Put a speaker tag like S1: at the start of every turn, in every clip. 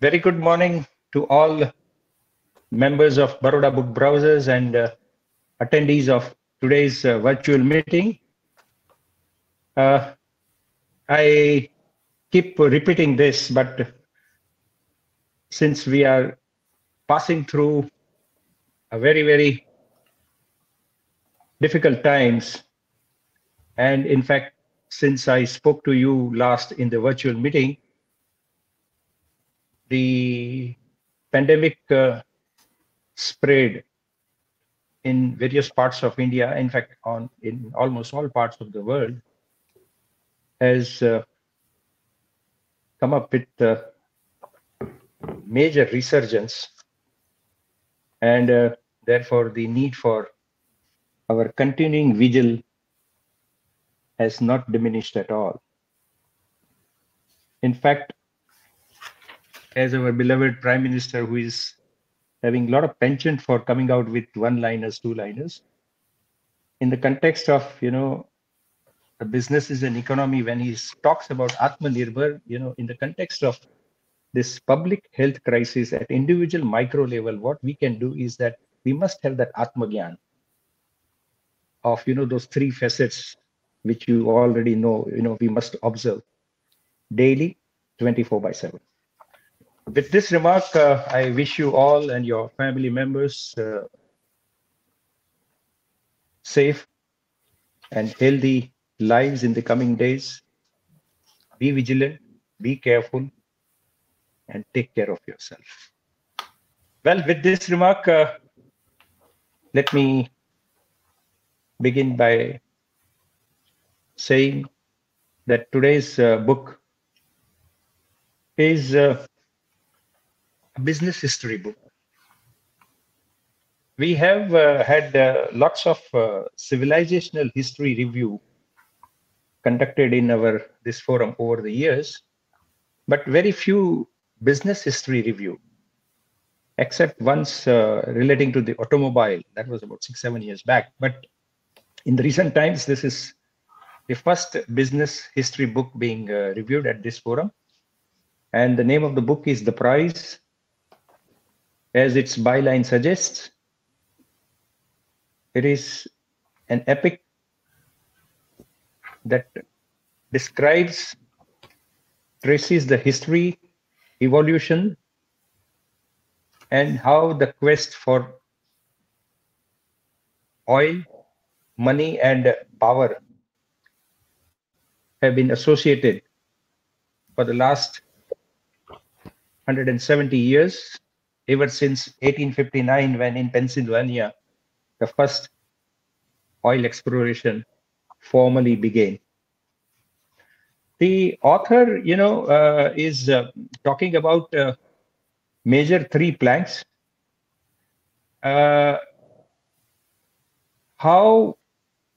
S1: Very good morning to all members of Baroda Book Browsers and attendees of today's virtual meeting. I keep repeating this, but since we are passing through a very difficult times, and in fact, since I spoke to you last in the virtual meeting, the pandemic spread in various parts of India, in fact, in almost all parts of the world, has come up with major resurgence, and therefore the need for our continuing vigil has not diminished at all. In fact, as our beloved Prime Minister, who is having a lot of penchant for coming out with one-liners, two-liners, in the context of, the businesses and economy, when he talks about Atmanirbhar, in the context of this public health crisis at individual micro level, what we can do is that we must have that Atmagyan of, those three facets, which you already know, we must observe daily, 24/7. With this remark, I wish you all and your family members safe and healthy lives in the coming days. Be vigilant, be careful, and take care of yourself. Well, with this remark, let me begin by saying that today's book is a business history book. We have had lots of civilizational history review conducted in this forum over the years, but very few business history review, except once relating to the automobile. That was about 6-7 years back. But in the recent times, this is the first business history book being reviewed at this forum. And the name of the book is The Prize. As its byline suggests, it is an epic that traces the history, evolution, and how the quest for oil, money, and power have been associated for the last 170 years, ever since 1859, when in Pennsylvania, the first oil exploration formally began. The author, is talking about major three planks. How,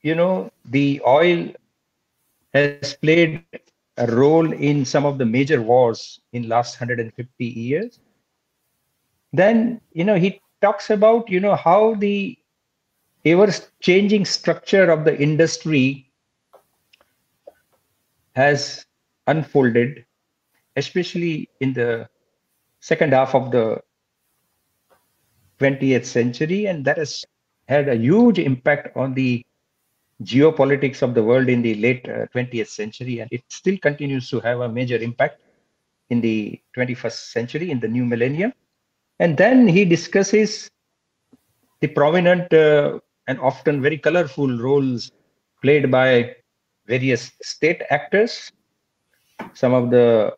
S1: the oil has played a role in some of the major wars in last 150 years. Then, he talks about, how the ever-changing structure of the industry has unfolded, especially in the second half of the 20th century, and that has had a huge impact on the geopolitics of the world in the late 20th century, and it still continues to have a major impact in the 21st century, in the new millennium. And then he discusses the prominent and often very colorful roles played by various state actors, some of the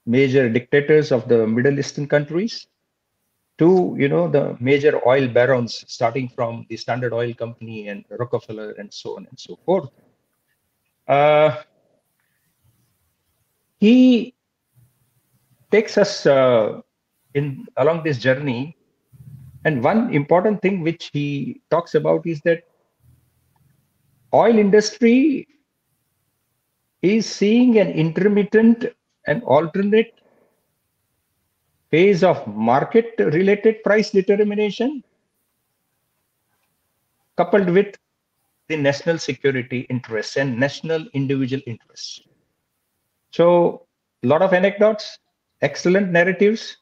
S1: major dictators of the Middle Eastern countries, to the major oil barons, starting from the Standard Oil Company and Rockefeller and so on and so forth. He takes us along this journey, and one important thing which he talks about is that oil industry is seeing an intermittent and alternate phase of market-related price determination, coupled with the national security interests and national individual interests. So, a lot of anecdotes, excellent narratives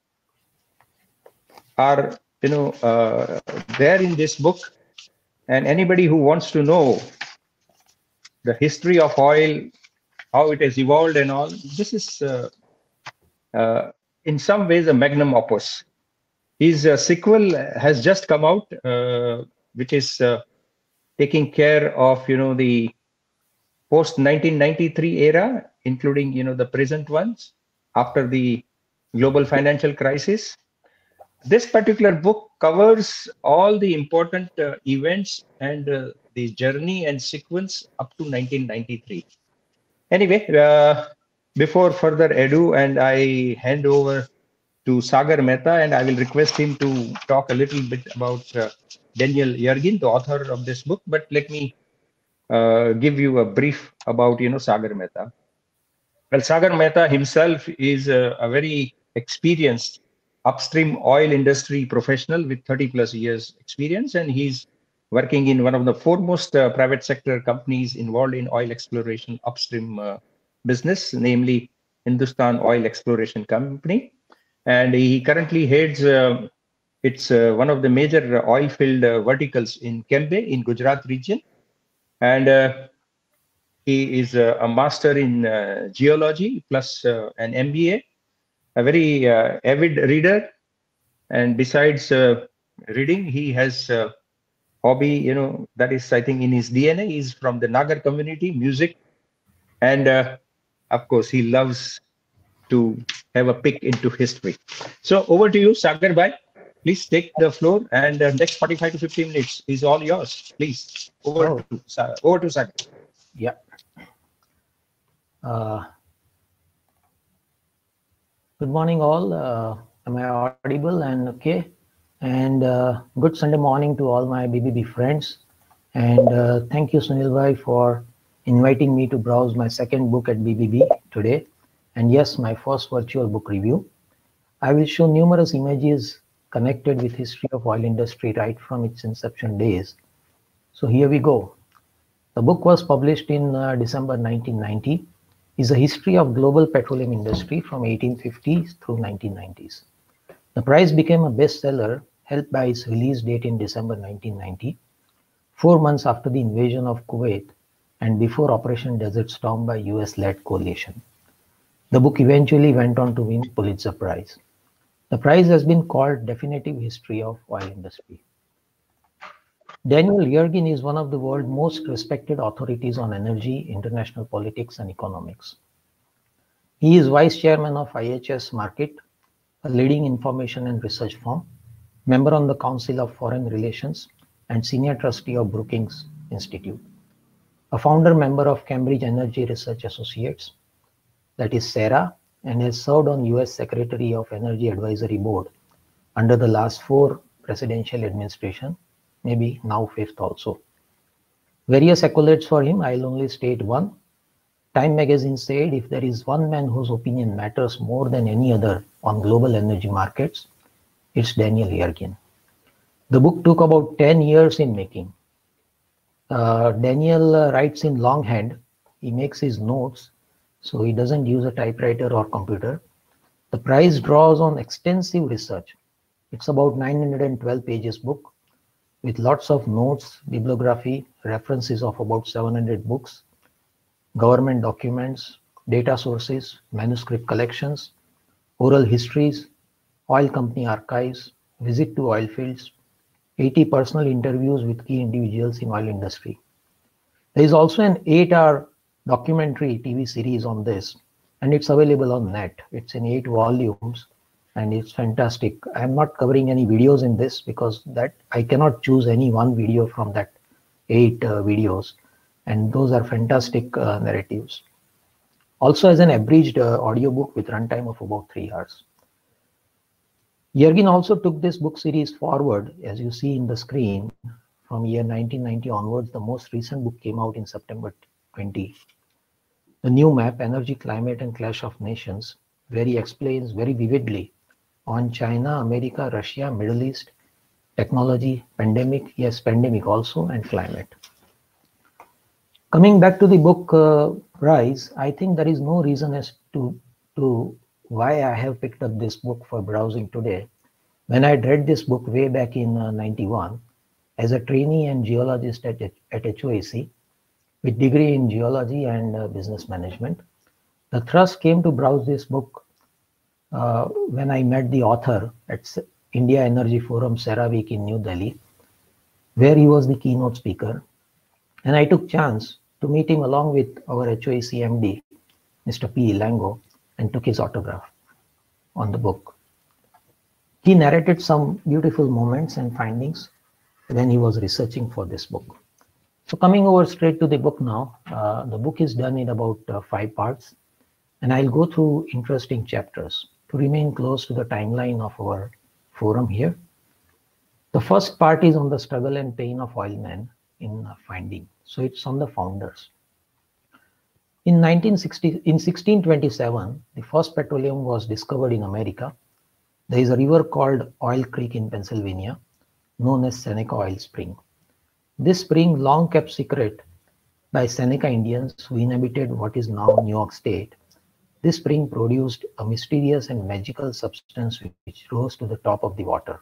S1: are, there in this book. And anybody who wants to know the history of oil, how it has evolved and all, this is in some ways a magnum opus. His sequel has just come out, which is taking care of, the post 1993 era, including, the present ones after the global financial crisis. This particular book covers all the important events and the journey and sequence up to 1993. Anyway, before further ado, and I hand over to Sagar Mehta, and I will request him to talk a little bit about Daniel Yergin, the author of this book. But let me give you a brief about, Sagar Mehta. Well, Sagar Mehta himself is a very experienced upstream oil industry professional with 30 plus years experience, and he's working in one of the foremost private sector companies involved in oil exploration upstream business, namely Hindustan Oil Exploration Company. And he currently heads it's one of the major oil field verticals in Kembe in Gujarat region. And he is a master in geology plus an MBA, a very avid reader. And besides reading, he has a hobby, that is, I think, in his DNA. He's from the Nagar community, music. And of course, he loves to have a pick into history. So over to you, Sagar Bhai. Please take the floor, and next 45 to 50 minutes is all yours. Please, over to Sagar.
S2: Yeah. Good morning, all. Am I audible and okay? And good Sunday morning to all my BBB friends. And thank you, Sunil Bhai, for inviting me to browse my second book at BBB today. And yes, my first virtual book review. I will show numerous images connected with history of oil industry right from its inception days. So here we go. The book was published in December 1990. Is a history of global petroleum industry from 1850s through 1990s. The prize became a bestseller, helped by its release date in December 1990, 4 months after the invasion of Kuwait and before Operation Desert Storm by US-led coalition. The book eventually went on to win Pulitzer Prize. The prize has been called Definitive History of Oil Industry. Daniel Yergin is one of the world's most respected authorities on energy, international politics, and economics. He is vice chairman of IHS Markit, a leading information and research firm, member on the Council of Foreign Relations, and senior trustee of Brookings Institute. A founder member of Cambridge Energy Research Associates, that is SERA, and has served on US Secretary of Energy Advisory Board under the last 4 presidential administration, maybe now 5th also. Various accolades for him, I'll only state one. Time magazine said, if there is one man whose opinion matters more than any other on global energy markets, it's Daniel Yergin. The book took about 10 years in making. Daniel writes in longhand. He makes his notes, so he doesn't use a typewriter or computer. The prize draws on extensive research. It's about 912 pages book, with lots of notes, bibliography, references of about 700 books, government documents, data sources, manuscript collections, oral histories, oil company archives, visit to oil fields, 80 personal interviews with key individuals in oil industry. There is also an 8-hour documentary TV series on this, and it's available on net. It's in 8 volumes. And it's fantastic. I'm not covering any videos in this because that I cannot choose any one video from that 8 videos. And those are fantastic narratives. Also as an abridged audiobook with runtime of about 3 hours. Yergin also took this book series forward, as you see in the screen, from year 1990 onwards. The most recent book came out in September 20. The new map, Energy, Climate and Clash of Nations, where he explains very vividly on China, America, Russia, Middle East, technology, pandemic, yes, pandemic also, and climate. Coming back to the book prize, I think there is no reason as to why I have picked up this book for browsing today. When I read this book way back in 91 as a trainee and geologist at HOAC with degree in geology and business management, the thrust came to browse this book when I met the author at India Energy Forum CERAWeek in New Delhi, where he was the keynote speaker. And I took chance to meet him along with our HOAC MD, Mr. P. Lango, and took his autograph on the book. He narrated some beautiful moments and findings when he was researching for this book. So coming over straight to the book now, the book is done in about 5 parts, and I'll go through interesting chapters to remain close to the timeline of our forum here. The first part is on the struggle and pain of oilmen in finding. So it's on the founders. In 1627, the first petroleum was discovered in America. There is a river called Oil Creek in Pennsylvania, known as Seneca Oil Spring. This spring, long kept secret by Seneca Indians who inhabited what is now New York State, this spring produced a mysterious and magical substance which rose to the top of the water.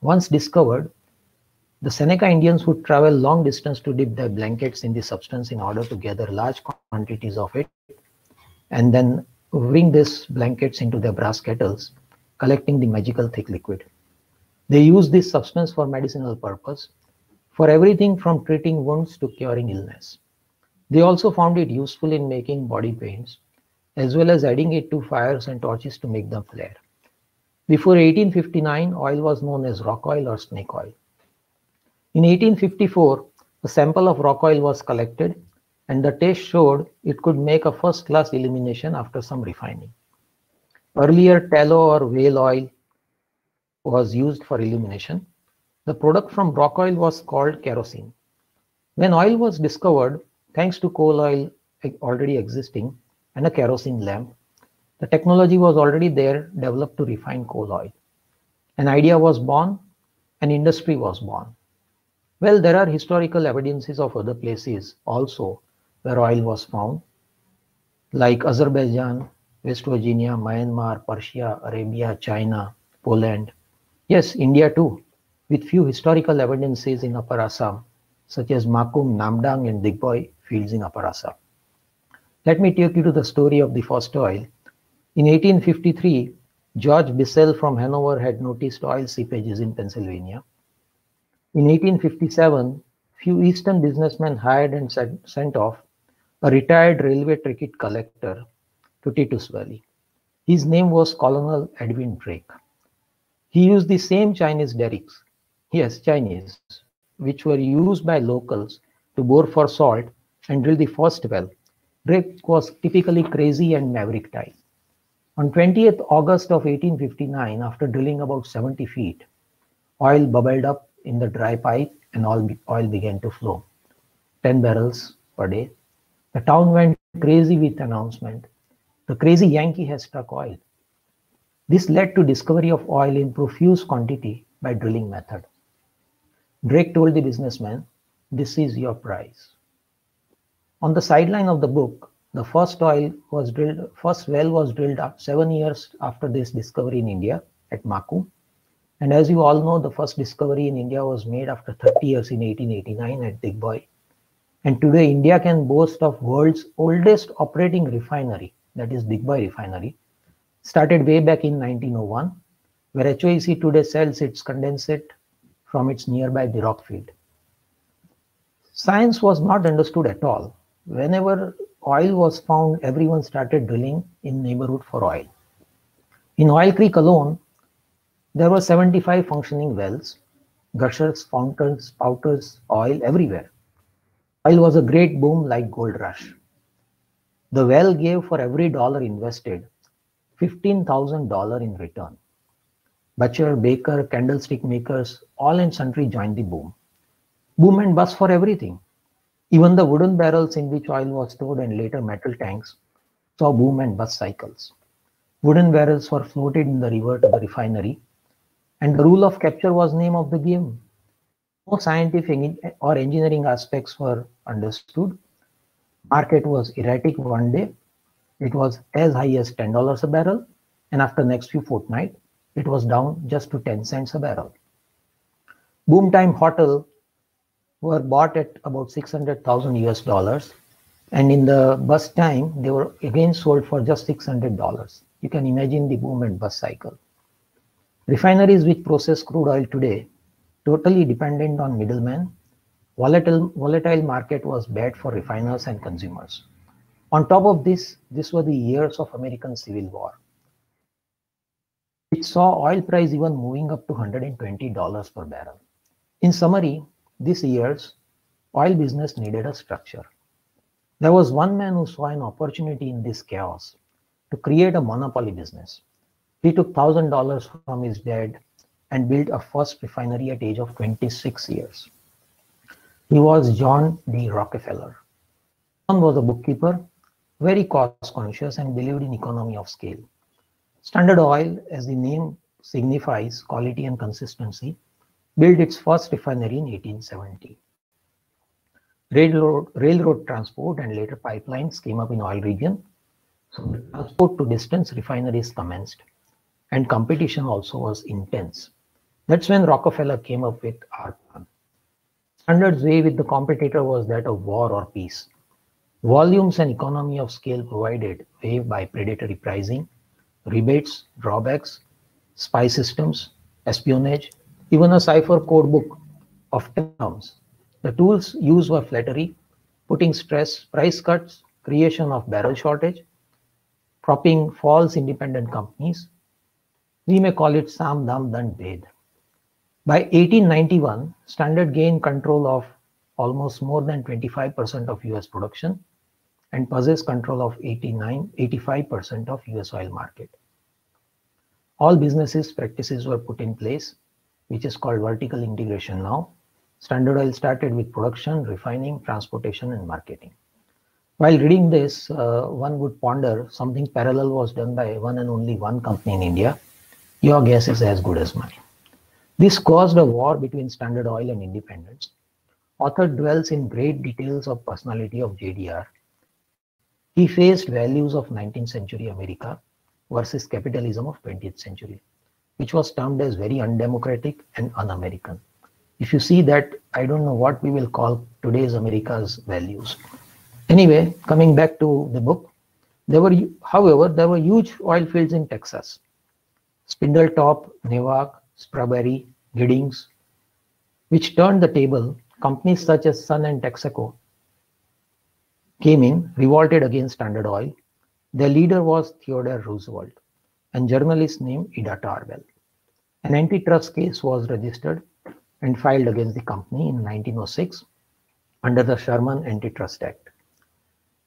S2: Once discovered, the Seneca Indians would travel long distance to dip their blankets in the substance in order to gather large quantities of it and then bring these blankets into their brass kettles, collecting the magical thick liquid. They used this substance for medicinal purpose, for everything from treating wounds to curing illness. They also found it useful in making body paints, as well as adding it to fires and torches to make them flare. Before 1859, oil was known as rock oil or snake oil. In 1854, a sample of rock oil was collected, and the test showed it could make a first-class illumination after some refining. Earlier, tallow or whale oil was used for illumination. The product from rock oil was called kerosene. When oil was discovered, thanks to coal oil already existing and a kerosene lamp, the technology was already there developed to refine coal oil. An idea was born, an industry was born. Well, there are historical evidences of other places also where oil was found, like Azerbaijan, West Virginia, Myanmar, Persia, Arabia, China, Poland. Yes, India too, with few historical evidences in Upper Assam, such as Makum, Namdang, and Digboi fields in Upper Assam. Let me take you to the story of the first oil. In 1853, George Bissell from Hanover had noticed oil seepages in Pennsylvania. In 1857, few Eastern businessmen hired and sent off a retired railway ticket collector to Titus Valley. His name was Colonel Edwin Drake. He used the same Chinese derricks, yes, Chinese, which were used by locals to bore for salt and drill the first well. Drake was typically crazy and maverick type. On 20th August of 1859, after drilling about 70 feet, oil bubbled up in the dry pipe and oil began to flow. 10 barrels per day. The town went crazy with announcement. The crazy Yankee has struck oil. This led to discovery of oil in profuse quantity by drilling method. Drake told the businessman, "This is your prize." On the sideline of the book, the first well was drilled 7 years after this discovery in India at Maku. And as you all know, the first discovery in India was made after 30 years in 1889 at Digboi. And today India can boast of world's oldest operating refinery, that is Digboi refinery, started way back in 1901, where HOAC today sells its condensate from its nearby Dirok field. Science was not understood at all. Whenever oil was found, everyone started drilling in neighborhood for oil. In Oil Creek alone, there were 75 functioning wells, gushers, fountains, spouters, oil everywhere. Oil was a great boom like gold rush. The well gave for every dollar invested $15,000 in return. Butcher, baker, candlestick makers, all and sundry joined the boom. Boom and bust for everything. Even the wooden barrels in which oil was stored and later metal tanks saw boom and bust cycles. Wooden barrels were floated in the river to the refinery, and the rule of capture was name of the game. No scientific or engineering aspects were understood. Market was erratic one day. It was as high as $10 a barrel. and after next few fortnight, it was down just to 10 cents a barrel. Boom time hotel were bought at about 600,000 US dollars, and in the bust time, they were again sold for just $600. You can imagine the boom and bust cycle. Refineries which process crude oil today, totally dependent on middlemen. Volatile market was bad for refiners and consumers. On top of this, these were the years of American Civil War, which saw oil price even moving up to $120 per barrel. In summary, these years, oil business needed a structure. There was one man who saw an opportunity in this chaos to create a monopoly business. He took $1,000 from his dad and built a first refinery at age of 26 years. He was John D. Rockefeller. John was a bookkeeper, very cost conscious, and believed in economy of scale. Standard Oil, as the name signifies quality and consistency, built its first refinery in 1870. Railroad transport and later pipelines came up in oil region. So the transport to distance refineries commenced, and competition also was intense. That's when Rockefeller came up with our plan. Standard's way with the competitor was that of war or peace. Volumes and economy of scale provided way by predatory pricing, rebates, drawbacks, spy systems, espionage, even a cipher code book of terms. The tools used were flattery, putting stress, price cuts, creation of barrel shortage, propping false independent companies. We may call it Sam Dam Dand Bhed. By 1891, Standard gained control of almost more than 25% of US production and possessed control of 85% of US oil market. All businesses practices were put in place, which is called vertical integration now. Standard Oil started with production, refining, transportation, and marketing. While reading this, one would ponder something parallel was done by one and only one company in India. Your guess is as good as mine. This caused a war between Standard Oil and independents. Author dwells in great details of personality of JDR. He faced values of 19th century America versus capitalism of 20th century, which was termed as very undemocratic and un-American. If you see that, I don't know what we will call today's America's values. Anyway, coming back to the book, however, there were huge oil fields in Texas. Spindletop, Newark, Strawberry, Giddings, which turned the table. Companies such as Sun and Texaco came in, revolted against Standard Oil. Their leader was Theodore Roosevelt and journalist named Ida Tarbell. An antitrust case was registered and filed against the company in 1906 under the Sherman Antitrust Act.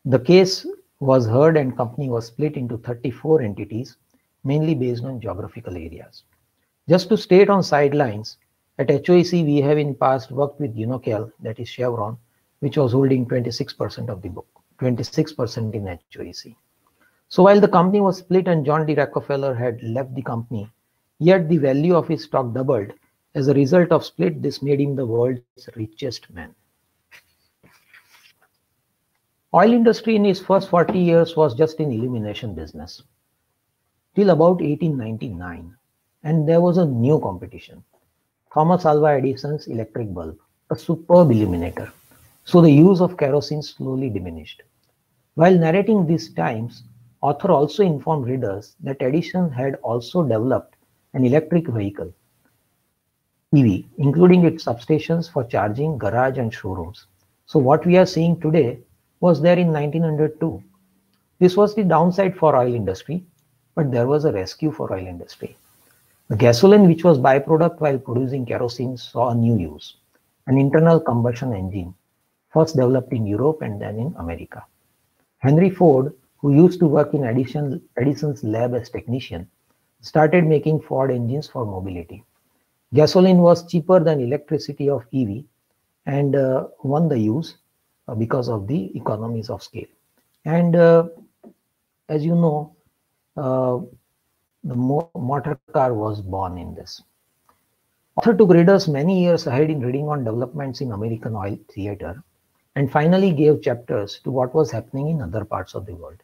S2: The case was heard and company was split into 34 entities, mainly based on geographical areas. Just to state on sidelines, at HOEC we have in past worked with Unocal, that is Chevron, which was holding 26% of the book, 26% in HOEC. So while the company was split and John D. Rockefeller had left the company, yet the value of his stock doubled. As a result of split, this made him the world's richest man. Oil industry in his first 40 years was just in illumination business till about 1899, and there was a new competition. Thomas Alva Edison's electric bulb, a superb illuminator. So the use of kerosene slowly diminished. While narrating these times, author also informed readers that Edison had also developed an electric vehicle, EV, including its substations for charging, garage and showrooms. So what we are seeing today was there in 1902. This was the downside for oil industry, but there was a rescue for oil industry. The gasoline, which was byproduct while producing kerosene, saw a new use, an internal combustion engine, first developed in Europe and then in America. Henry Ford, who used to work in Edison's lab as technician, started making Ford engines for mobility. Gasoline was cheaper than electricity of EV and won the use because of the economies of scale. And as you know, the motor car was born in this. Author took readers many years ahead in reading on developments in American oil theater and finally gave chapters to what was happening in other parts of the world.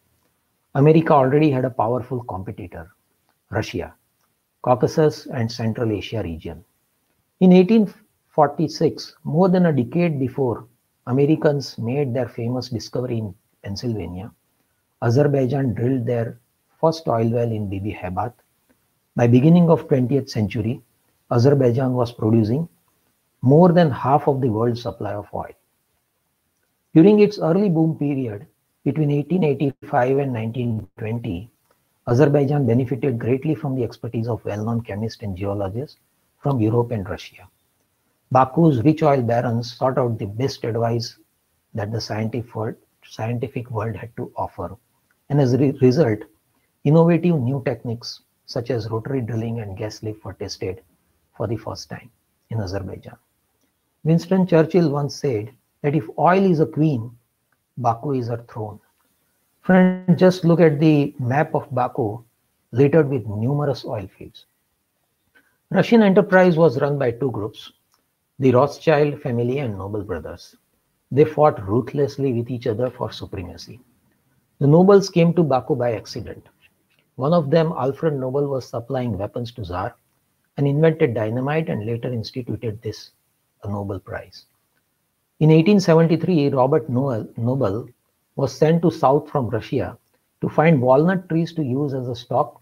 S2: America already had a powerful competitor. Russia, Caucasus, and Central Asia region. In 1846, more than a decade before Americans made their famous discovery in Pennsylvania, Azerbaijan drilled their first oil well in Bibi Hebat. By beginning of 20th century, Azerbaijan was producing more than half of the world's supply of oil. During its early boom period, between 1885 and 1920, Azerbaijan benefited greatly from the expertise of well-known chemists and geologists from Europe and Russia. Baku's rich oil barons sought out the best advice that the scientific world had to offer, and as a result, innovative new techniques such as rotary drilling and gas lift were tested for the first time in Azerbaijan. Winston Churchill once said that if oil is a queen, Baku is her throne. Friends, just look at the map of Baku littered with numerous oil fields. Russian enterprise was run by two groups, the Rothschild family and Noble brothers. They fought ruthlessly with each other for supremacy. The nobles came to Baku by accident. One of them, Alfred Nobel, was supplying weapons to Tsar and invented dynamite and later instituted this a Nobel Prize. In 1873, Robert Noble was sent to south from Russia to find walnut trees to use as a stock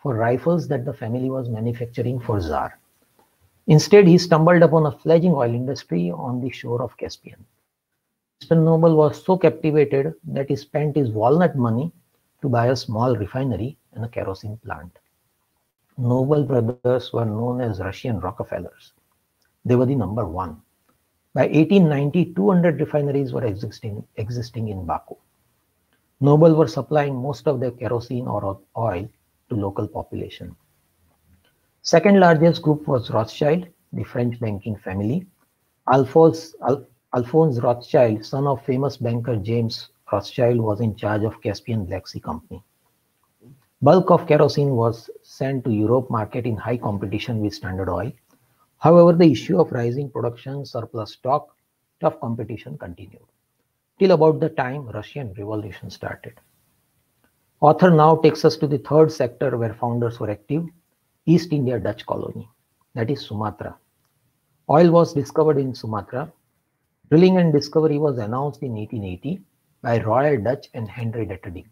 S2: for rifles that the family was manufacturing for Tsar. Instead, he stumbled upon a fledgling oil industry on the shore of Caspian. Mr. Noble was so captivated that he spent his walnut money to buy a small refinery and a kerosene plant. Noble brothers were known as Russian Rockefellers. They were the number one. By 1890, 200 refineries were existing in Baku. Noble were supplying most of their kerosene or oil to local population. Second largest group was Rothschild, the French banking family. Alphonse Rothschild, son of famous banker James Rothschild, was in charge of Caspian Black Sea Company. Bulk of kerosene was sent to Europe market in high competition with Standard Oil. However, the issue of rising production, surplus stock, tough competition continued till about the time Russian Revolution started. Author now takes us to the third sector where founders were active, East India Dutch colony, that is Sumatra. Oil was discovered in Sumatra. Drilling and discovery was announced in 1880 by Royal Dutch and Henry Detterding,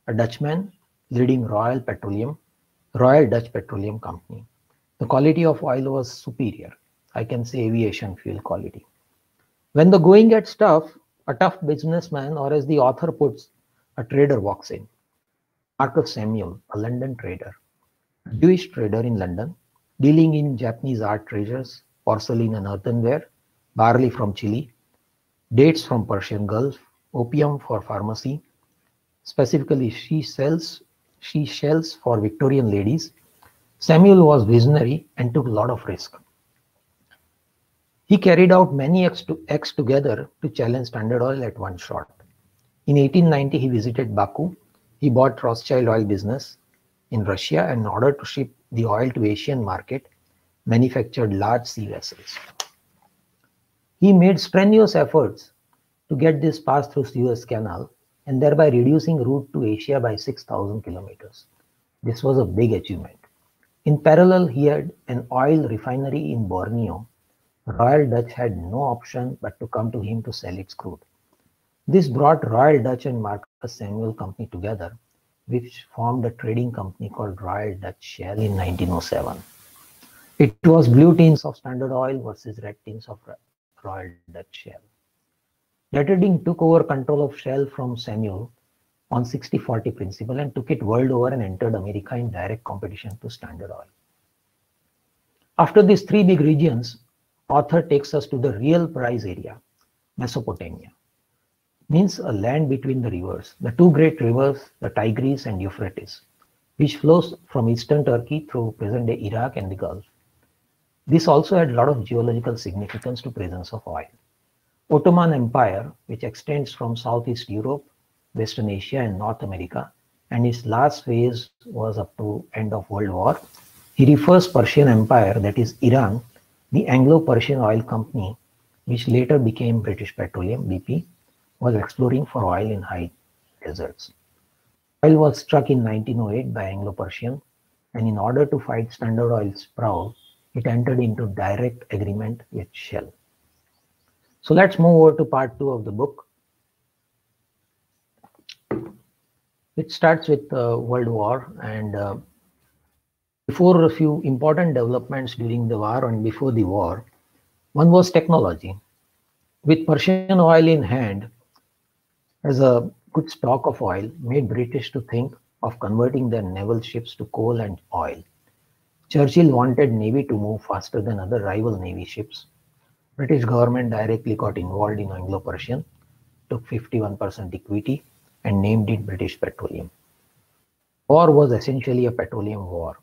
S2: a Dutchman leading Royal Dutch Petroleum Company. The quality of oil was superior. I can say aviation fuel quality. When the going gets tough, a tough businessman, or as the author puts, a trader walks in. Marcus Samuel, a London trader, a Jewish trader in London, dealing in Japanese art treasures, porcelain and earthenware, barley from Chile, dates from Persian Gulf, opium for pharmacy, specifically she shells for Victorian ladies. Samuel was visionary and took a lot of risk. He carried out many acts together to challenge Standard Oil at one shot. In 1890, he visited Baku. He bought Rothschild oil business in Russia and in order to ship the oil to Asian market, manufactured large sea vessels. He made strenuous efforts to get this passed through Suez Canal and thereby reducing route to Asia by 6,000 kilometers. This was a big achievement. In parallel, he had an oil refinery in Borneo. Royal Dutch had no option but to come to him to sell its crude. This brought Royal Dutch and Marcus Samuel Company together, which formed a trading company called Royal Dutch Shell in 1907. It was blue tins of Standard Oil versus red tins of Royal Dutch Shell. Detterding took over control of Shell from Samuel on 60-40 principle and took it world over and entered America in direct competition to Standard Oil. After these three big regions, author takes us to the real prize area, Mesopotamia. Means a land between the rivers, the two great rivers, the Tigris and Euphrates, which flows from eastern Turkey through present-day Iraq and the Gulf. This also had a lot of geological significance to presence of oil. Ottoman Empire, which extends from Southeast Europe, Western Asia and North America, and its last phase was up to end of World War. He refers Persian Empire, that is Iran, the Anglo-Persian Oil Company, which later became British Petroleum, BP, was exploring for oil in high deserts. Oil was struck in 1908 by Anglo-Persian and in order to fight Standard Oil's proud, it entered into direct agreement with Shell. So let's move over to part 2 of the book, which starts with World War. And before a few important developments during the war and before the war, one was technology. With Persian oil in hand, as a good stock of oil, made British to think of converting their naval ships to coal and oil. Churchill wanted Navy to move faster than other rival Navy ships. British government directly got involved in Anglo-Persian, took 51% equity, and named it British Petroleum. The war was essentially a petroleum war.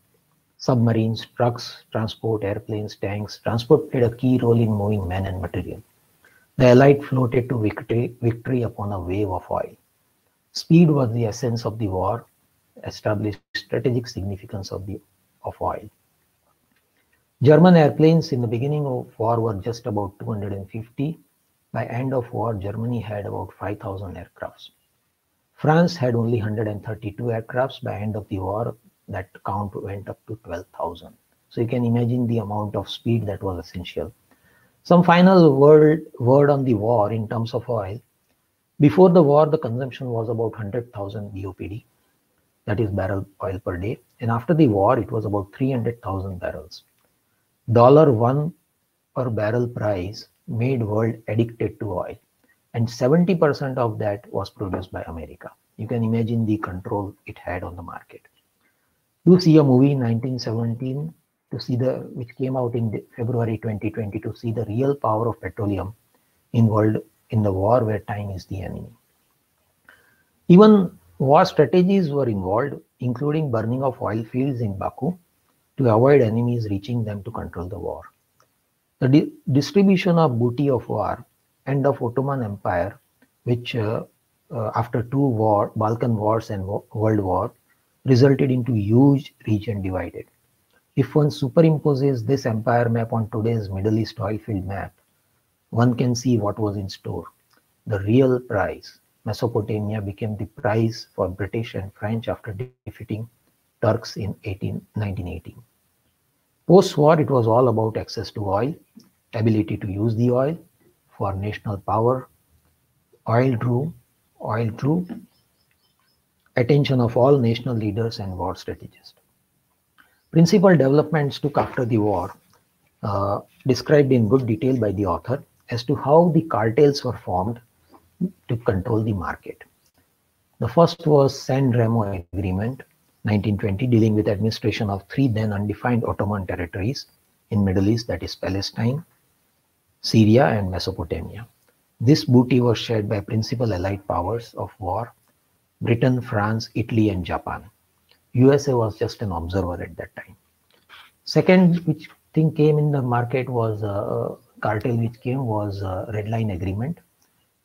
S2: Submarines, trucks, transport, airplanes, tanks. Transport played a key role in moving men and material. The Allied floated to victory upon a wave of oil. Speed was the essence of the war, established strategic significance of oil. German airplanes in the beginning of war were just about 250. By end of war, Germany had about 5,000 aircrafts. France had only 132 aircrafts. By end of the war, that count went up to 12,000. So you can imagine the amount of speed that was essential. Some final word on the war in terms of oil. Before the war, the consumption was about 100,000 BOPD, that is barrel oil per day. And after the war, it was about 300,000 barrels. $1 per barrel price made world addicted to oil. And 70% of that was produced by America. You can imagine the control it had on the market. Do see a movie in 1917 to see which came out in February 2020 to see the real power of petroleum in the war where time is the enemy. Even war strategies were involved, including burning of oil fields in Baku to avoid enemies reaching them to control the war. The distribution of booty of war, end of Ottoman Empire, which after two Balkan wars and World War, resulted into huge region divided. If one superimposes this empire map on today's Middle East oilfield map, one can see what was in store. The real prize, Mesopotamia, became the prize for British and French after defeating Turks in 1918. Post-war, it was all about access to oil, ability to use the oil for national power. Oil drew attention of all national leaders and war strategists. Principal developments took after the war, described in good detail by the author, as to how the cartels were formed to control the market. The first was San Remo Agreement, 1920, dealing with administration of three then undefined Ottoman territories in Middle East, that is Palestine, Syria, and Mesopotamia. This booty was shared by principal allied powers of war, Britain, France, Italy, and Japan. USA was just an observer at that time. Second, which thing came in the market was a cartel which came was a Red Line Agreement.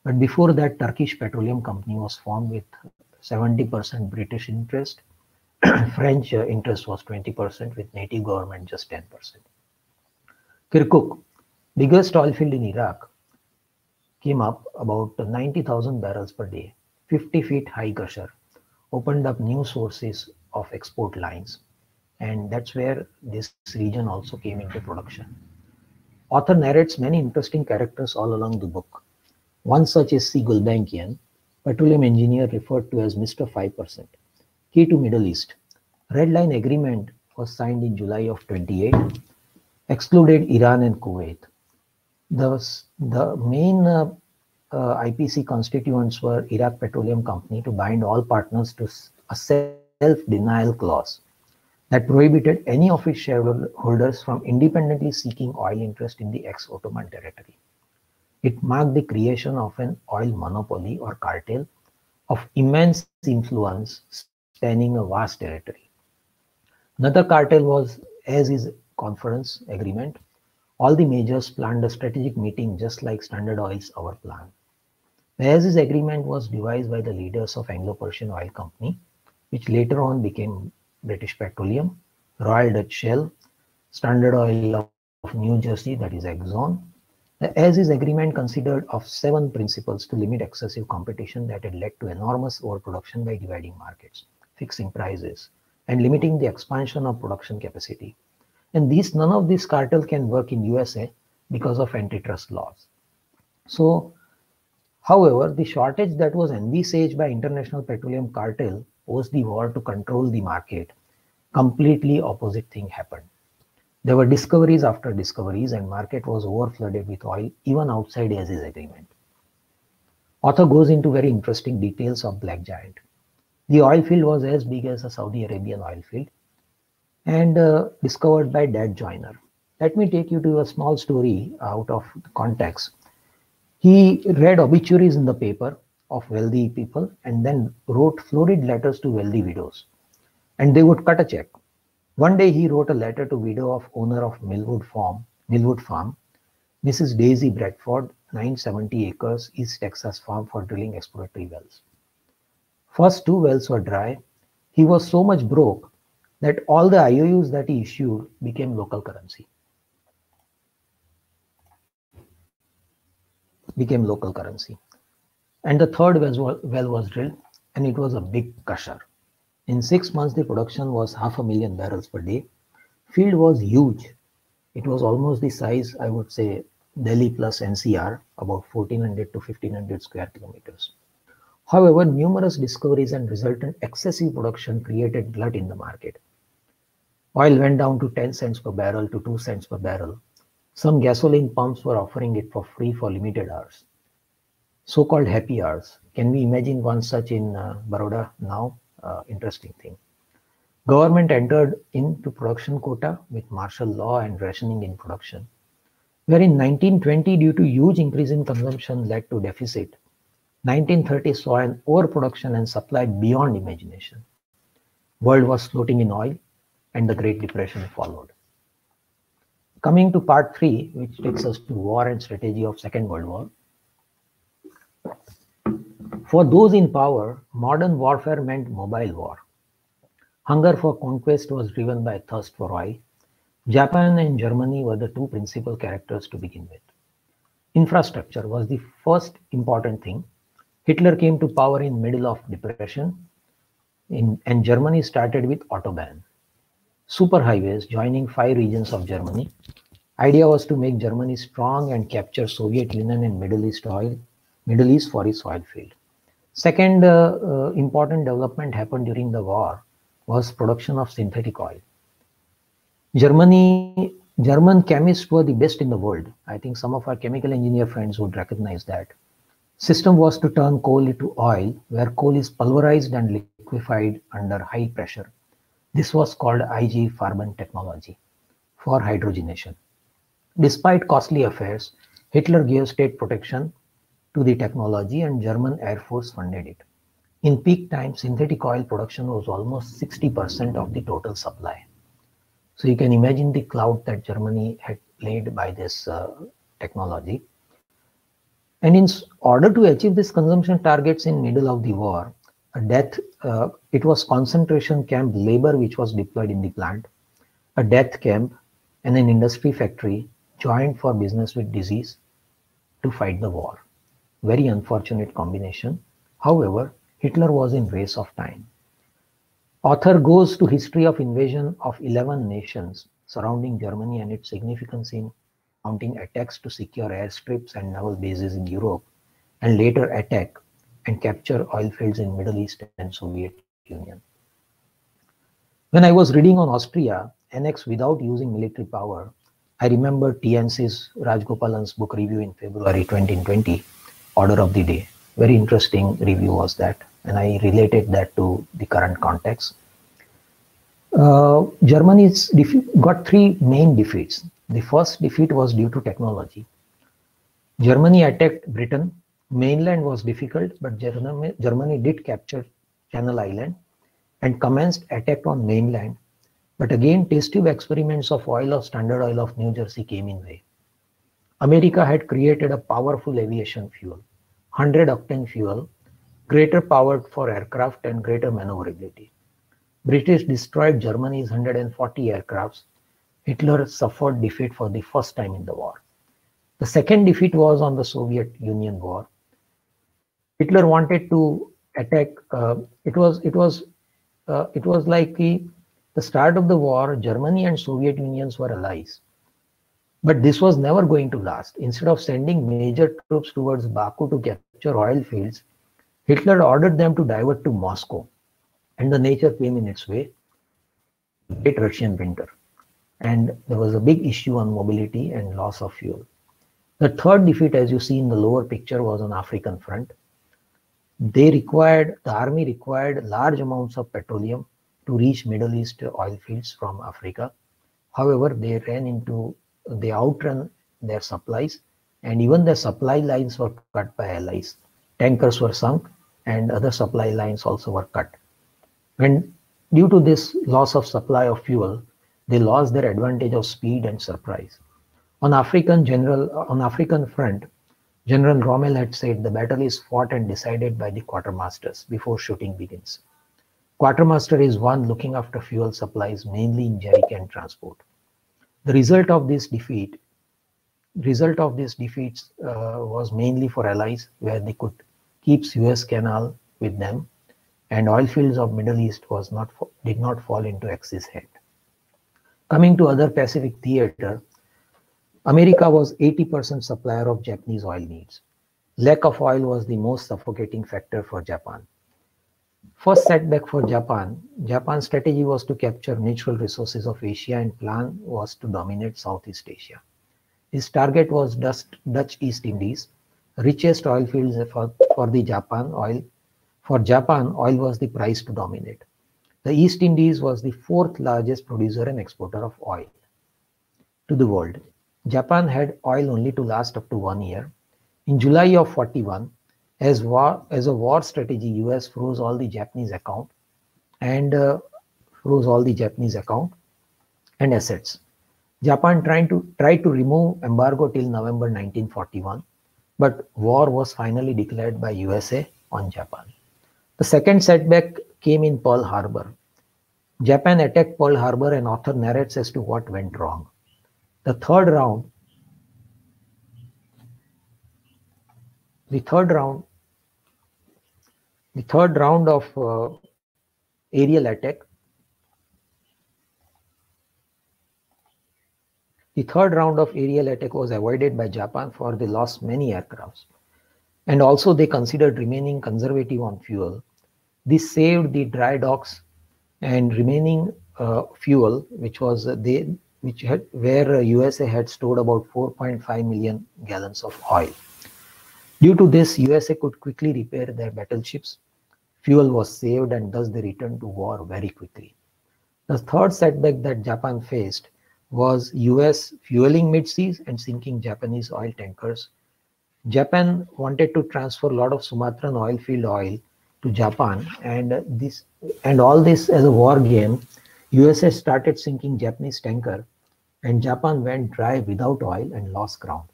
S2: But before that, Turkish Petroleum Company was formed with 70% British interest. French interest was 20%, with native government just 10%. Kirkuk, biggest oil field in Iraq, came up about 90,000 barrels per day, 50 feet high crusher, opened up new sources of export lines. And that's where this region also came into production. Author narrates many interesting characters all along the book. One such is C. Gulbenkian, petroleum engineer referred to as Mr. 5%. Key to Middle East. Red Line Agreement was signed in July of 28, excluded Iran and Kuwait. The main IPC constituents were Iraq Petroleum Company to bind all partners to a self-denial clause that prohibited any of its shareholders from independently seeking oil interest in the ex-Ottoman territory. It marked the creation of an oil monopoly or cartel of immense influence spanning a vast territory. Another cartel was As-is Conference Agreement. All the majors planned a strategic meeting just like Standard Oil's Our Plan. The As-is Agreement was devised by the leaders of Anglo-Persian Oil Company, which later on became British Petroleum, Royal Dutch Shell, Standard Oil of New Jersey, that is Exxon. The As-is Agreement considered of 7 principles to limit excessive competition that had led to enormous overproduction by dividing markets, fixing prices, and limiting the expansion of production capacity. And none of these cartel can work in USA because of antitrust laws. So, however, the shortage that was envisaged by international petroleum cartel post the war to control the market, completely opposite thing happened. There were discoveries after discoveries, and market was overflooded with oil even outside AS's agreement. Author goes into very interesting details of Black Giant. The oil field was as big as a Saudi Arabian oil field and discovered by Dad Joyner. Let me take you to a small story out of context. He read obituaries in the paper of wealthy people and then wrote florid letters to wealthy widows, and they would cut a check. One day he wrote a letter to widow of owner of Millwood Farm, Mrs. Daisy Bradford, 970 acres, East Texas farm for drilling exploratory wells. First two wells were dry. He was so much broke that all the IOUs that he issued became local currency. And the third well was drilled, and it was a big gusher. In 6 months, the production was 500,000 barrels per day. Field was huge. It was almost the size, I would say, Delhi plus NCR, about 1400 to 1500 square kilometers. However, numerous discoveries and resultant excessive production created glut in the market. Oil went down to 10 cents per barrel to 2 cents per barrel. Some gasoline pumps were offering it for free for limited hours. So-called happy hours. Can we imagine one such in Baroda now? Interesting thing. Government entered into production quota with martial law and rationing in production, where in 1920, due to huge increase in consumption led to deficit. 1930 saw an overproduction and supply beyond imagination. World was floating in oil, and the Great Depression followed. Coming to part 3, which takes us to war and strategy of Second World War. For those in power, modern warfare meant mobile war. Hunger for conquest was driven by thirst for oil. Japan and Germany were the two principal characters to begin with. Infrastructure was the first important thing. Hitler came to power in middle of depression, and Germany started with Autobahn. Superhighways joining 5 regions of Germany. Idea was to make Germany strong and capture Soviet Union and Middle East for its oil field. Second important development happened during the war was production of synthetic oil. German chemists were the best in the world. I think some of our chemical engineer friends would recognize that. System was to turn coal into oil, where coal is pulverized and liquefied under high pressure. This was called IG Farben technology for hydrogenation. Despite costly affairs, Hitler gave state protection to the technology and German Air Force funded it. In peak time, synthetic oil production was almost 60% of the total supply. So you can imagine the clout that Germany had laid by this technology. And in order to achieve these consumption targets in middle of the war, it was concentration camp labor which was deployed in the plant, a death camp, and an industry factory joined for business with disease to fight the war. Very unfortunate combination. However, Hitler was in race of time. Author goes to history of invasion of 11 nations surrounding Germany and its significance in mounting attacks to secure airstrips and naval bases in Europe, and later attack and capture oil fields in Middle East and Soviet Union. When I was reading on Austria, annex without using military power, I remember TNC's Rajgopalan's book review in February 2020, Order of the Day. Very interesting review was that, and I related that to the current context. Germany's got 3 main defeats. The first defeat was due to technology. Germany attacked Britain. Mainland was difficult, but Germany did capture Channel Island and commenced attack on mainland. But again, test tube experiments of Standard Oil of New Jersey came in way. America had created a powerful aviation fuel, 100 octane fuel, greater power for aircraft and greater maneuverability. British destroyed Germany's 140 aircrafts. Hitler suffered defeat for the first time in the war. The second defeat was on the Soviet Union war. Hitler wanted to attack. It was like The start of the war, Germany and Soviet Unions were allies. But this was never going to last. Instead of sending major troops towards Baku to capture oil fields, Hitler ordered them to divert to Moscow. And the nature came in its way, the Great Russian Winter. And there was a big issue on mobility and loss of fuel. The third defeat, as you see in the lower picture, was on African front. The army required large amounts of petroleum to reach Middle East oil fields from Africa. However, they outrun their supplies, and even their supply lines were cut by allies. Tankers were sunk, and other supply lines also were cut. And due to this loss of supply of fuel, they lost their advantage of speed and surprise. On African front, General Rommel had said the battle is fought and decided by the quartermasters before shooting begins. Quartermaster is one looking after fuel supplies mainly in jerrycan transport. The result of these defeats was mainly for allies, where they could keep Suez Canal with them, and oil fields of Middle East did not fall into Axis hand. Coming to other Pacific theater, America was 80% supplier of Japanese oil needs. Lack of oil was the most suffocating factor for Japan. First setback for Japan, Japan's strategy was to capture natural resources of Asia and plan was to dominate Southeast Asia. His target was Dutch East Indies, richest oil fields for Japan. For Japan, oil was the prize to dominate. The East Indies was the fourth largest producer and exporter of oil to the world. Japan had oil only to last up to 1 year. In July of 41, as a war strategy, US froze all the Japanese account and assets. Japan tried to remove embargo till November 1941, but war was finally declared by USA on Japan. The second setback came in Pearl Harbor. Japan attacked Pearl Harbor and author narrates as to what went wrong. The third round of aerial attack. The third round of aerial attack was avoided by Japan, for they lost many aircrafts. And also they considered remaining conservative on fuel. This saved the dry docks and remaining fuel, where USA had stored about 4.5 million gallons of oil. Due to this, USA could quickly repair their battleships. Fuel was saved and thus they returned to war very quickly. The third setback that Japan faced was US fueling mid-seas and sinking Japanese oil tankers. Japan wanted to transfer a lot of Sumatran oil field oil to Japan, and all this as a war game. USA started sinking Japanese tanker and Japan went dry without oil and lost ground.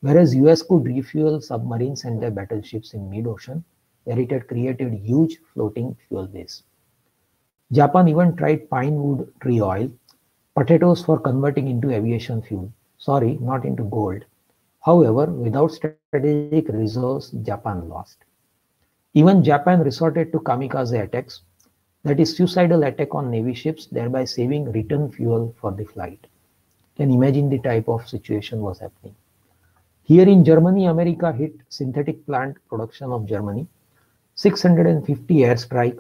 S2: Whereas US could refuel submarines and their battleships in mid-ocean, where it had created huge floating fuel base. Japan even tried pine wood tree oil, potatoes for converting into aviation fuel. Sorry, not into gold. However, without strategic resource, Japan lost. Even Japan resorted to kamikaze attacks, that is suicidal attack on Navy ships, thereby saving return fuel for the flight. Can imagine the type of situation was happening. Here in Germany, America hit synthetic plant production of Germany, 650 airstrike,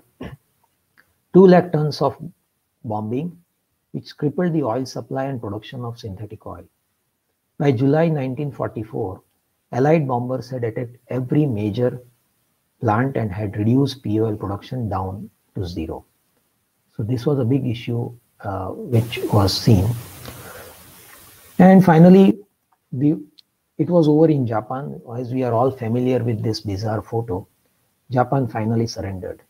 S2: 2 lakh tons of bombing, which crippled the oil supply and production of synthetic oil. By July 1944, Allied bombers had attacked every major plant and had reduced POL production down to zero. So this was a big issue which was seen. And finally, it was over in Japan. As we are all familiar with this bizarre photo, Japan finally surrendered.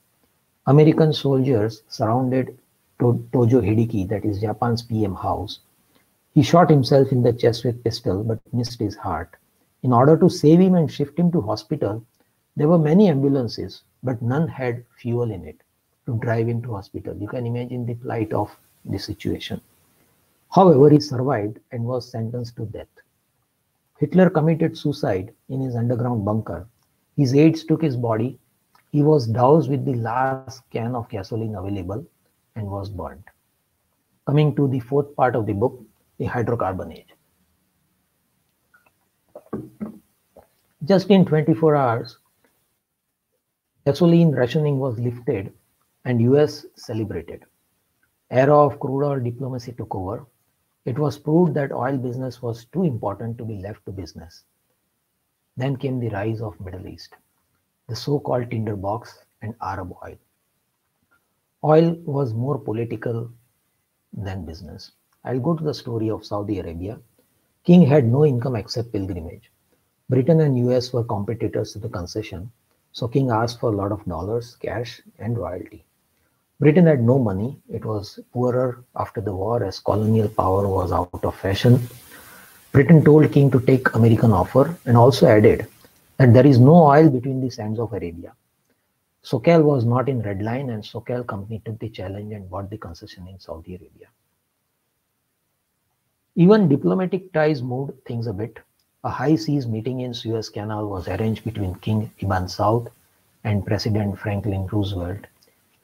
S2: American soldiers surrounded Tojo Hideki, that is Japan's PM house. He shot himself in the chest with pistol but missed his heart. In order to save him and shift him to hospital, there were many ambulances, but none had fuel in it to drive him to hospital. You can imagine the plight of the situation. However, he survived and was sentenced to death. Hitler committed suicide in his underground bunker. His aides took his body. He was doused with the last can of gasoline available and was burnt. Coming to the fourth part of the book, the hydrocarbon age. Just in 24 hours, gasoline rationing was lifted and US celebrated. Era of crude oil diplomacy took over. It was proved that oil business was too important to be left to business. Then came the rise of Middle East, the so-called tinderbox and Arab oil. Oil was more political than business. I'll go to the story of Saudi Arabia. King had no income except pilgrimage. Britain and US were competitors to the concession, so King asked for a lot of dollars, cash, and royalty. Britain had no money. It was poorer after the war as colonial power was out of fashion. Britain told King to take American offer and also added that there is no oil between the sands of Arabia. Socal was not in red line and Socal company took the challenge and bought the concession in Saudi Arabia. Even diplomatic ties moved things a bit. A high seas meeting in Suez Canal was arranged between King Ibn Saud and President Franklin Roosevelt.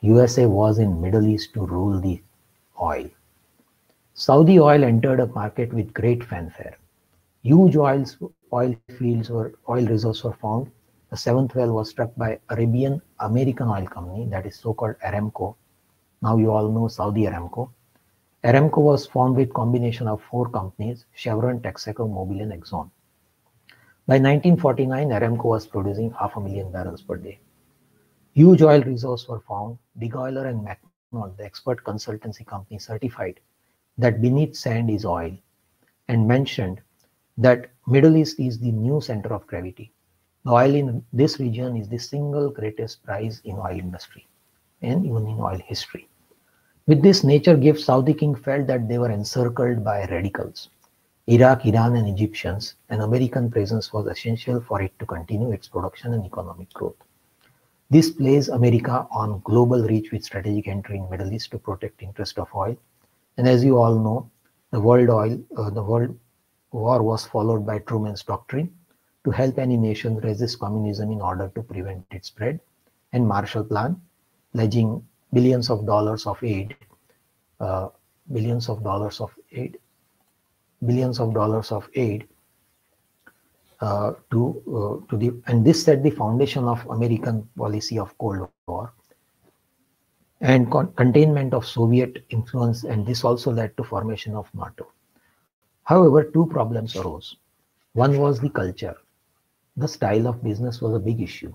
S2: USA was in Middle East to rule the oil. Saudi oil entered a market with great fanfare. Huge oil reserves were found. The seventh well was struck by Arabian American Oil Company, that is so-called Aramco. Now you all know Saudi Aramco. Aramco was formed with combination of four companies, Chevron, Texaco, Mobil and Exxon. By 1949, Aramco was producing 500,000 barrels per day. Huge oil reserves were found. Big Oiler and McNaught, the expert consultancy company, certified that beneath sand is oil and mentioned that Middle East is the new center of gravity. The oil in this region is the single greatest prize in oil industry and even in oil history. With this nature gift, Saudi king felt that they were encircled by radicals. Iraq, Iran and Egyptians, an American presence was essential for it to continue its production and economic growth. This places America on global reach with strategic entry in Middle East to protect interest of oil. And as you all know, the world war was followed by Truman's doctrine to help any nation resist communism in order to prevent its spread, and Marshall Plan, pledging uh, billions of dollars of aid, and this set the foundation of American policy of Cold War and containment of Soviet influence, and this also led to formation of NATO. However, two problems arose. One was the culture. The style of business was a big issue.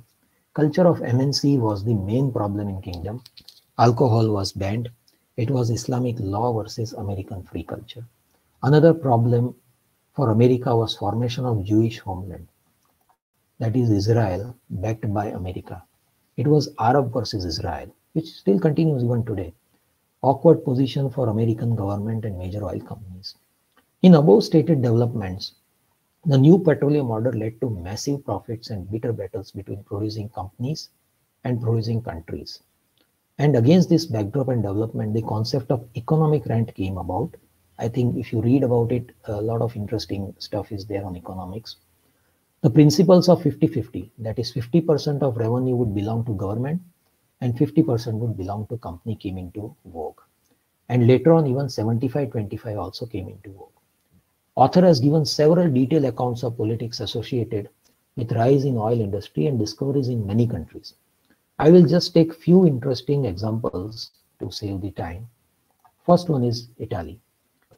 S2: Culture of MNC was the main problem in kingdom. Alcohol was banned. It was Islamic law versus American free culture. Another problem for America was formation of Jewish homeland, that is Israel, backed by America. It was Arab versus Israel, which still continues even today. Awkward position for American government and major oil companies. In above stated developments, the new petroleum order led to massive profits and bitter battles between producing companies and producing countries. And against this backdrop and development, the concept of economic rent came about. I think if you read about it, a lot of interesting stuff is there on economics. The principles of 50-50, that is 50% of revenue would belong to government and 50% would belong to company, came into vogue. And later on even 75-25 also came into vogue. Author has given several detailed accounts of politics associated with rise in oil industry and discoveries in many countries. I will just take few interesting examples to save the time. First one is Italy.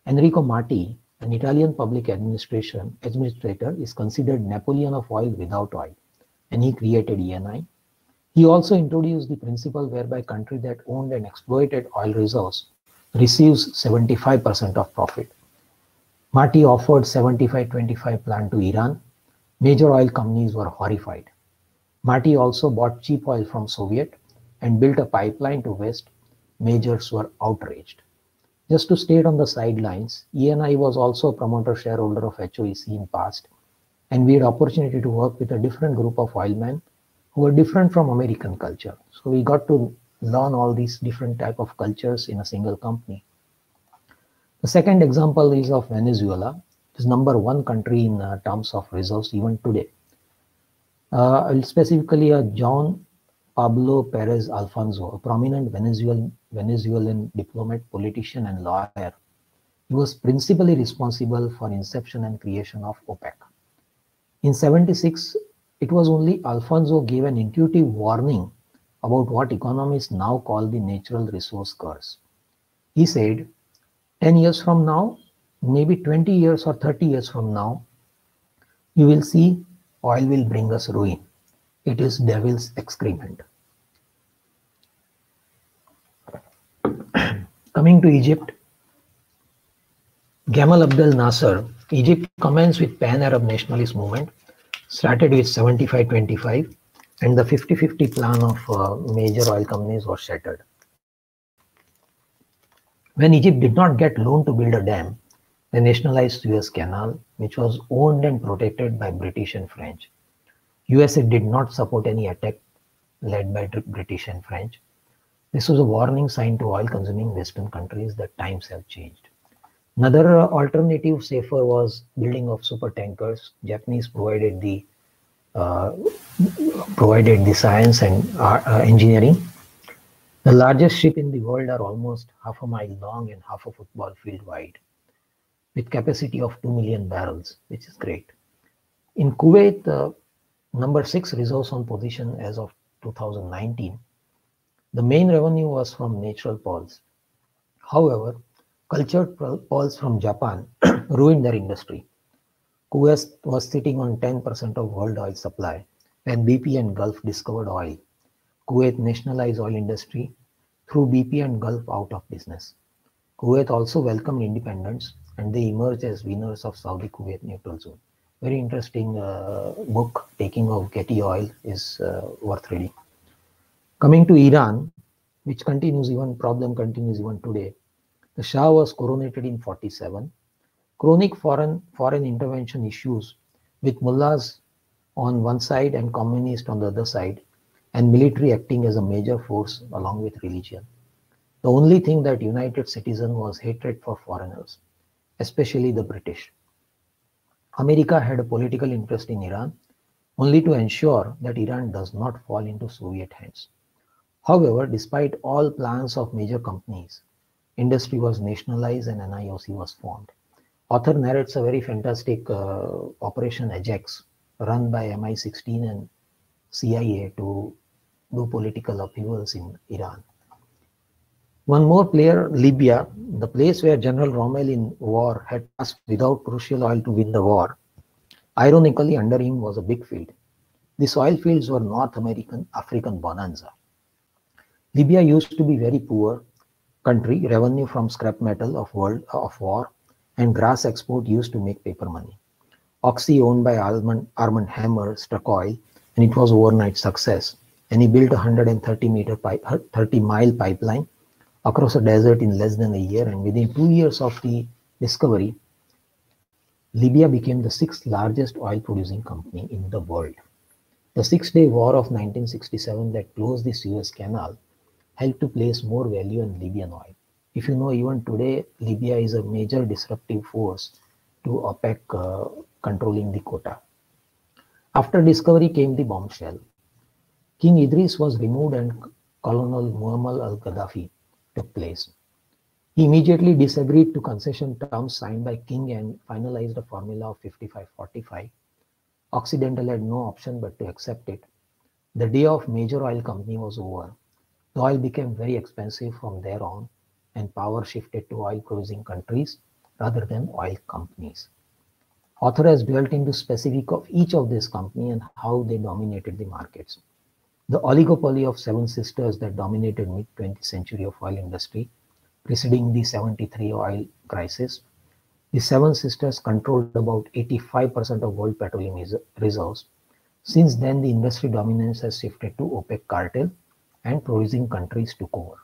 S2: Enrico Marti, an Italian public administrator, is considered Napoleon of oil without oil, and he created ENI. He also introduced the principle whereby country that owned and exploited oil reserves receives 75% of profit. Marti offered 75-25 plan to Iran. Major oil companies were horrified. Marti also bought cheap oil from Soviet and built a pipeline to West. Majors were outraged. Just to state on the sidelines, ENI was also a promoter shareholder of HOEC in past, and we had opportunity to work with a different group of oilmen who were different from American culture. So we got to learn all these different type of cultures in a single company. The second example is of Venezuela. It is number one country in terms of reserves even today. Specifically, John Pablo Perez Alfonso, a prominent Venezuelan diplomat, politician, and lawyer. He was principally responsible for inception and creation of OPEC. In 76, it was only Alfonso gave an intuitive warning about what economists now call the natural resource curse. He said, 10 years from now, maybe 20 years or 30 years from now, you will see oil will bring us ruin. It is devil's excrement. Coming to Egypt, Gamal Abdel Nasser, Egypt commenced with pan-Arab nationalist movement, started with 75-25, and the 50-50 plan of major oil companies was shattered. When Egypt did not get loan to build a dam, they nationalized Suez Canal, which was owned and protected by British and French. USA did not support any attack led by British and French. This was a warning sign to oil-consuming Western countries that times have changed. Another alternative, safer, was building of super tankers. Japanese uh, provided the science and engineering. The largest ship in the world are almost half a mile long and half a football field wide, with capacity of 2 million barrels, which is great. In Kuwait, number 6 reserves on position as of 2019. The main revenue was from natural pearls. However, cultured pearls from Japan ruined their industry. Kuwait was sitting on 10% of world oil supply when BP and Gulf discovered oil. Kuwait nationalized oil industry, threw BP and Gulf out of business. Kuwait also welcomed independence and they emerged as winners of Saudi-Kuwait neutral zone. Very interesting book, Taking of Getty Oil, is worth reading. Coming to Iran, which continues even today. The Shah was coronated in 47. Chronic foreign intervention issues with mullahs on one side and communists on the other side, and military acting as a major force along with religion. The only thing that united citizens was hatred for foreigners, especially the British. America had a political interest in Iran only to ensure that Iran does not fall into Soviet hands. However, despite all plans of major companies, industry was nationalized and NIOC was formed. Author narrates a very fantastic Operation Ajax run by MI16 and CIA to do political upheavals in Iran. One more player, Libya, the place where General Rommel in war had passed without crucial oil to win the war. Ironically, under him was a big field. These oil fields were North American African bonanza. Libya used to be very poor country, revenue from scrap metal of war, and grass export used to make paper money. Oxy, owned by Armand Hammer, struck oil, and it was overnight success. And he built a 30-mile pipeline across a desert in less than a year. And within 2 years of the discovery, Libya became the 6th largest oil-producing company in the world. The Six-Day War of 1967 that closed the Suez Canal helped to place more value on Libyan oil. If you know, even today, Libya is a major disruptive force to OPEC controlling the quota. After discovery came the bombshell. King Idris was removed and Colonel Muammar al-Gaddafi took place. He immediately disagreed to concession terms signed by King and finalized a formula of 55-45. Occidental had no option but to accept it. The day of major oil company was over. The oil became very expensive from there on, and power shifted to oil-producing countries rather than oil companies. Author has dwelt into specific of each of these companies and how they dominated the markets. The oligopoly of Seven Sisters that dominated mid-20th century of oil industry, preceding the 73 oil crisis. The Seven Sisters controlled about 85% of world petroleum reserves. Since then, the industry dominance has shifted to OPEC cartel and producing countries took over.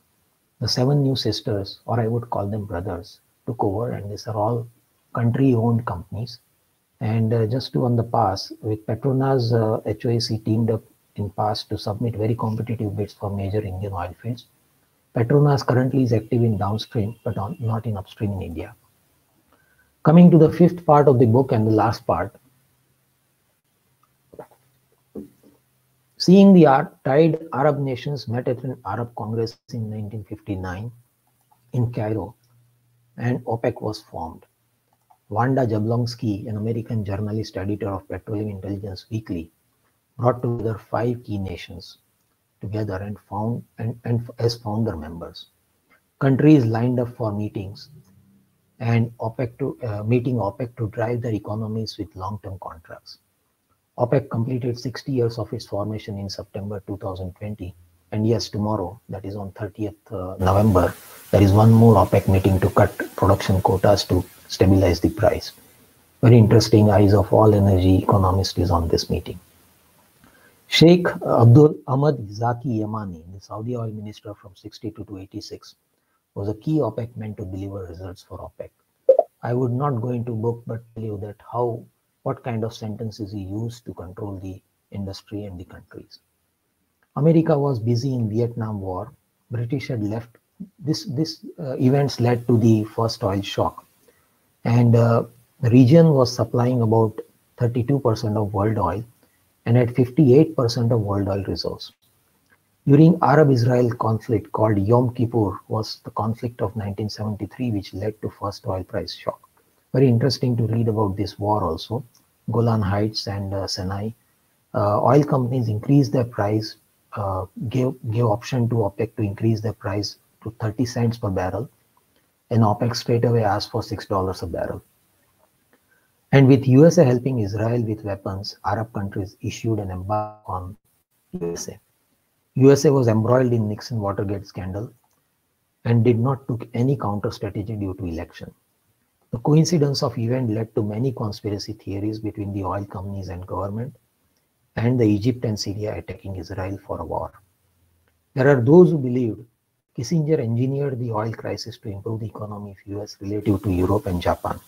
S2: The 7 new sisters, or I would call them brothers, took over, and these are all country-owned companies. And just to on the pass, with Petronas, HOAC teamed up in past to submit very competitive bids for major Indian oil fields. Petronas currently is active in downstream, but not in upstream in India. Coming to the 5th part of the book and the last part, Seeing the tied Arab nations met at an Arab Congress in 1959 in Cairo, and OPEC was formed. Wanda Jablonski, an American journalist editor of Petroleum Intelligence Weekly, brought together 5 key nations together and as founder members. Countries lined up for meetings and meeting OPEC to drive their economies with long-term contracts. OPEC completed 60 years of its formation in September 2020. And yes, tomorrow, that is on 30th November, there is one more OPEC meeting to cut production quotas to stabilize the price. Very interesting. Eyes of all energy economists is on this meeting. Sheikh Abdul Ahmad Zaki Yamani, the Saudi oil minister from 62 to 86, was a key OPEC man to deliver results for OPEC. I would not go into book, but tell you that what kind of sentences he used to control the industry and the countries. America was busy in Vietnam War. British had left. This events led to the first oil shock, and the region was supplying about 32% of world oil and had 58% of world oil reserves. During Arab-Israel conflict called Yom Kippur was the conflict of 1973, which led to first oil price shock. Very interesting to read about this war also. Golan Heights and Sinai. Oil companies increased their price, gave option to OPEC to increase their price to 30 cents per barrel, and OPEC straight away asked for $6 a barrel. And with USA helping Israel with weapons, Arab countries issued an embargo on USA. USA was embroiled in Nixon Watergate scandal and did not took any counter strategy due to election. The coincidence of event led to many conspiracy theories between the oil companies and government, and the Egypt and Syria attacking Israel for a war. There are those who believed Kissinger engineered the oil crisis to improve the economy of US relative to Europe and Japan.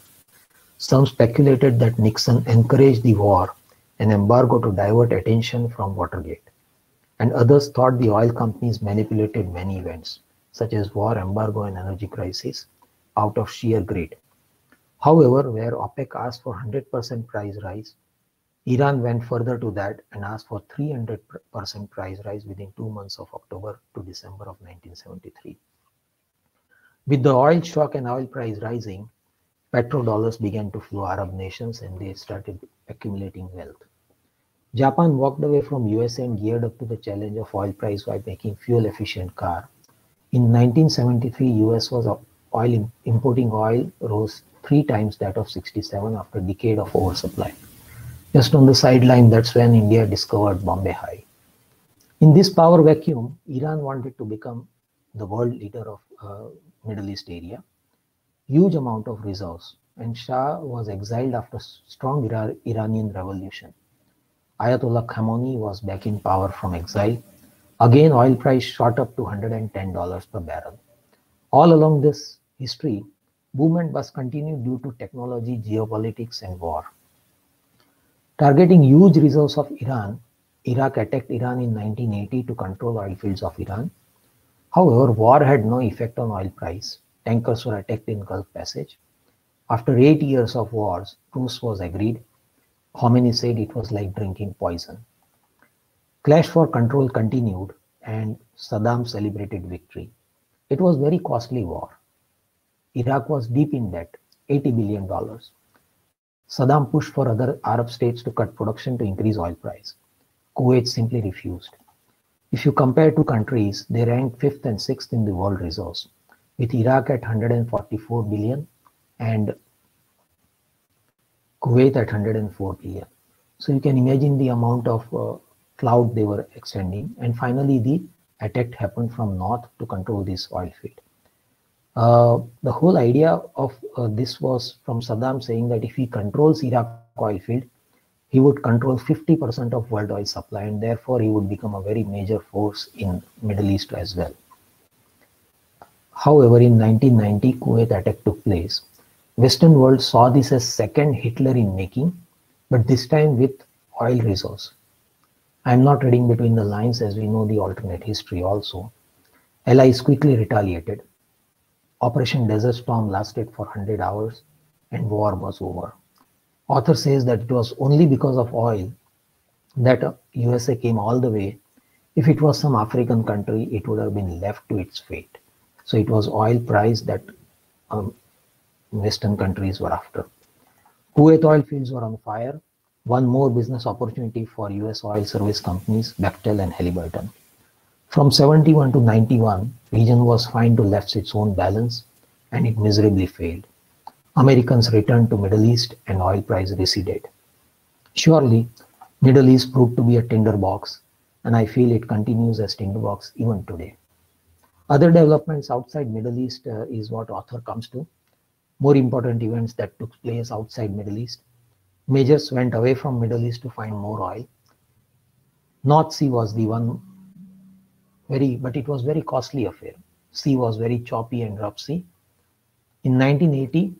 S2: Some speculated that Nixon encouraged the war and embargo to divert attention from Watergate. And others thought the oil companies manipulated many events, such as war, embargo, and energy crisis, out of sheer greed. However, where OPEC asked for 100% price rise, Iran went further to that and asked for 300% price rise within 2 months of October to December of 1973. With the oil shock and oil price rising, petrodollars began to flow Arab nations and they started accumulating wealth. Japan walked away from USA and geared up to the challenge of oil price by making fuel-efficient car. In 1973, US was importing oil rose 3 times that of 67 after a decade of oversupply. Just on the sideline, that's when India discovered Bombay High. In this power vacuum, Iran wanted to become the world leader of Middle East area. Huge amount of reserves, and Shah was exiled after strong Iranian revolution. Ayatollah Khamenei was back in power from exile. Again, oil price shot up to $110 per barrel. All along this history, boom and bust continued due to technology, geopolitics, and war. Targeting huge reserves of Iran, Iraq attacked Iran in 1980 to control oil fields of Iran. However, war had no effect on oil price. Tankers were attacked in Gulf Passage. After 8 years of wars, truce was agreed. Khomeini said it was like drinking poison. Clash for control continued and Saddam celebrated victory. It was very costly war. Iraq was deep in debt, $80 billion. Saddam pushed for other Arab states to cut production to increase oil price. Kuwait simply refused. If you compare two countries, they rank 5th and 6th in the world resource, with Iraq at 144 billion and Kuwait at 104 billion. So you can imagine the amount of cloud they were extending. And finally, the attack happened from north to control this oil field. The whole idea of this was from Saddam saying that if he controls Iraq oil field, he would control 50% of world oil supply, and therefore he would become a very major force in Middle East as well. However, in 1990, Kuwait attack took place. Western world saw this as second Hitler in making, but this time with oil resource. I'm not reading between the lines as we know the alternate history also. Allies quickly retaliated. Operation Desert Storm lasted for 100 hours and war was over. Author says that it was only because of oil that USA came all the way. If it was some African country, it would have been left to its fate. So it was oil price that um, Western countries were after. Kuwait oil fields were on fire. One more business opportunity for US oil service companies, Bechtel and Halliburton. From 71 to 91, region was fined to left its own balance and it miserably failed. Americans returned to Middle East and oil price receded. Surely, Middle East proved to be a tinderbox, and I feel it continues as tinderbox even today. Other developments outside Middle East is what author comes to. More important events that took place outside Middle East. Majors went away from Middle East to find more oil. North Sea was the one but it was very costly affair. Sea was very choppy and rough sea. In 1980,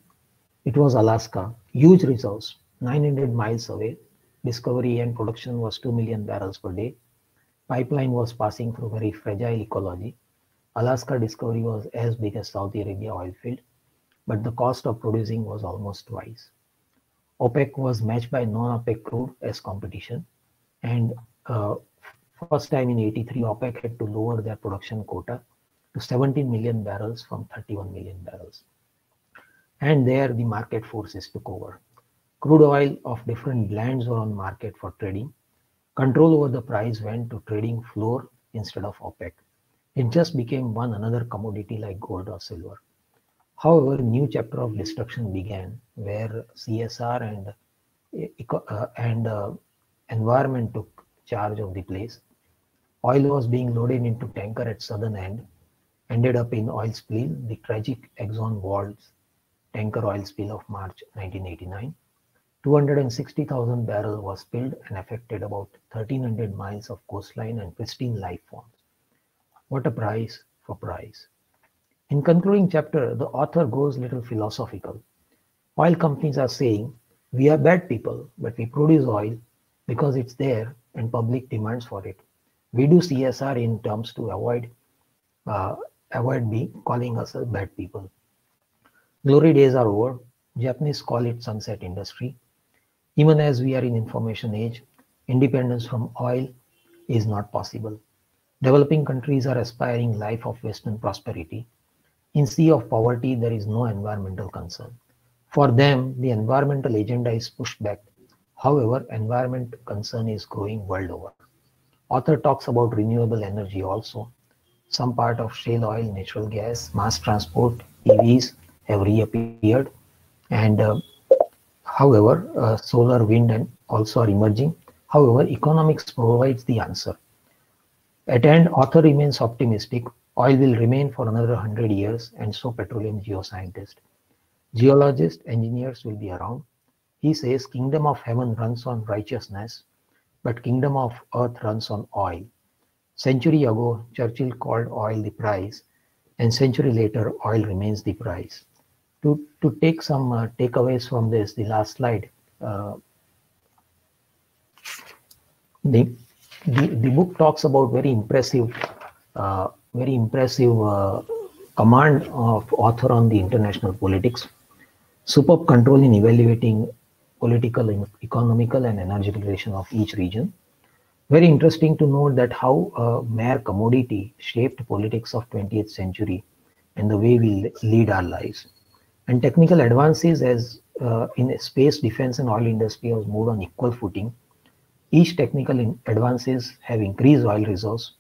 S2: it was Alaska, huge reserves, 900 miles away. Discovery and production was 2 million barrels per day. Pipeline was passing through very fragile ecology. Alaska discovery was as big as Saudi Arabia oil field, but the cost of producing was almost twice. OPEC was matched by non-OPEC crude as competition, and uh, first time in 83, OPEC had to lower their production quota to 17 million barrels from 31 million barrels. And there the market forces took over. Crude oil of different blends were on market for trading. Control over the price went to trading floor instead of OPEC. It just became one another commodity like gold or silver. However, a new chapter of destruction began where CSR and environment took charge of the place. Oil was being loaded into tanker at southern end, ended up in oil spill, the tragic Exxon Valdez tanker oil spill of March 1989. 260,000 barrels was spilled and affected about 1,300 miles of coastline and pristine life forms. What a price for price. In concluding chapter, the author goes little philosophical. Oil companies are saying, we are bad people, but we produce oil because it's there and public demands for it. We do CSR in terms to uh, avoid being calling us bad people. Glory days are over. Japanese call it sunset industry. Even as we are in information age, independence from oil is not possible. Developing countries are aspiring life of Western prosperity. In sea of poverty, there is no environmental concern. For them, the environmental agenda is pushed back. However, environment concern is growing world over. Author talks about renewable energy also. Some part of shale oil, natural gas, mass transport, EVs have reappeared. And however, solar, wind and also are emerging. However, economics provides the answer. At end, author remains optimistic. Oil will remain for another 100 years, and so petroleum geoscientists. Geologists, engineers will be around. He says, kingdom of heaven runs on righteousness, but kingdom of earth runs on oil. Century ago, Churchill called oil the price, and century later, oil remains the price. To take some takeaways from this, the last slide, uh, the, the book talks about very impressive command of author on the international politics, superb control in evaluating political, economical, and energy relation of each region. Very interesting to note that how a mere commodity shaped politics of 20th century and the way we lead our lives. And technical advances as in space, defense, and oil industry has moved on equal footing. Each technical advances have increased oil resource,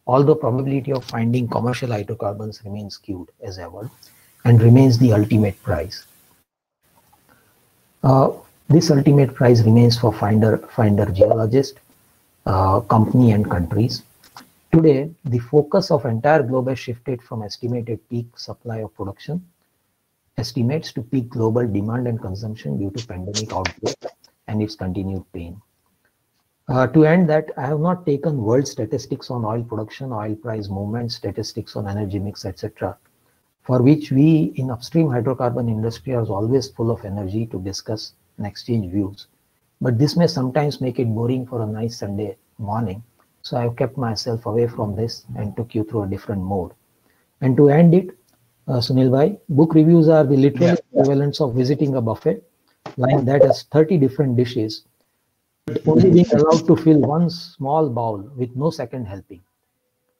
S2: although probability of finding commercial hydrocarbons remains skewed as ever and remains the ultimate prize. This ultimate prize remains for finder geologist, company and countries. Today, the focus of entire globe has shifted from estimated peak supply of production estimates to peak global demand and consumption due to pandemic outbreak and its continued pain. To end that, I have not taken world statistics on oil production, oil price movement, statistics on energy mix, etc., for which we in upstream hydrocarbon industry are always full of energy to discuss and exchange views. But this may sometimes make it boring for a nice Sunday morning. So I have kept myself away from this and took you through a different mode. And to end it, Sunil Bhai, book reviews are the literal
S1: Yeah.
S2: equivalents of visiting a buffet, like that has 30 different dishes. but only being allowed to fill one small bowl with no second helping.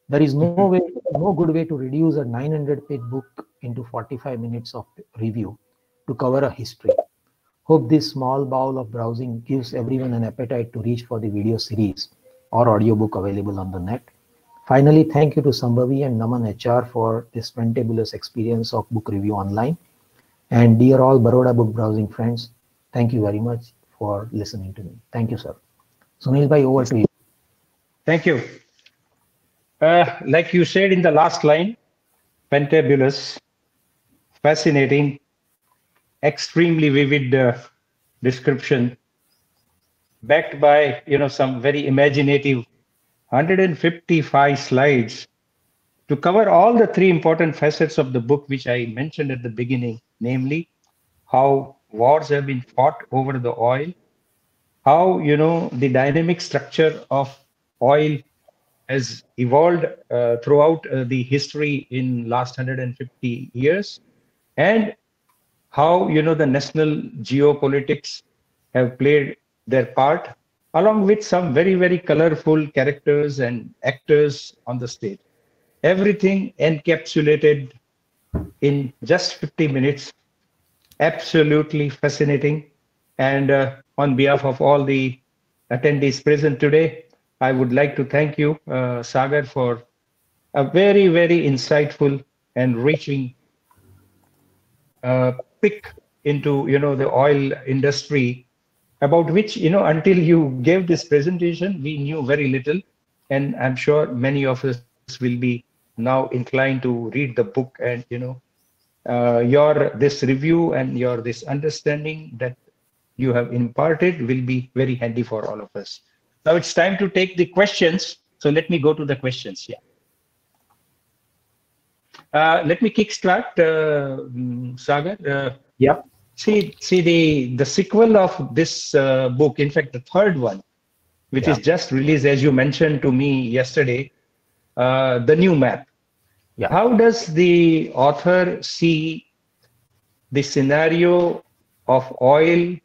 S2: There is no good way to reduce a 900-page book into 45 minutes of review to cover a history. Hope this small bowl of browsing gives everyone an appetite to reach for the video series or audiobook available on the net. Finally, thank you to Sambhavi and Naman HR for this fantabulous experience of book review online. And dear all Baroda book browsing friends, thank you very much for listening to me. Thank you, sir. Sunil bhai, over to you.
S1: Thank you. Like you said in the last line, fantabulous, fascinating, extremely vivid description, backed by some very imaginative 155 slides to cover all the three important facets of the book, which I mentioned at the beginning, namely how wars have been fought over the oil, how the dynamic structure of oil has evolved throughout the history in last 150 years, and how the national geopolitics have played their part, along with some very very colorful characters and actors on the stage. Everything encapsulated in just 50 minutes. Absolutely fascinating. And on behalf of all the attendees present today, I would like to thank you, Sagar, for a very, very insightful and reaching pick into the oil industry, about which until you gave this presentation we knew very little, and I'm sure many of us will be now inclined to read the book, and your this review and your this understanding that you have imparted will be very handy for all of us. Now it's time to take the questions. So let me go to the questions. Yeah. Let me kickstart, Sagar.
S2: Yep.
S1: See the sequel of this book, in fact, the third one, which
S2: Yeah.
S1: is just released, as you mentioned to me yesterday, the new map.
S2: Yeah.
S1: How does the author see the scenario of oil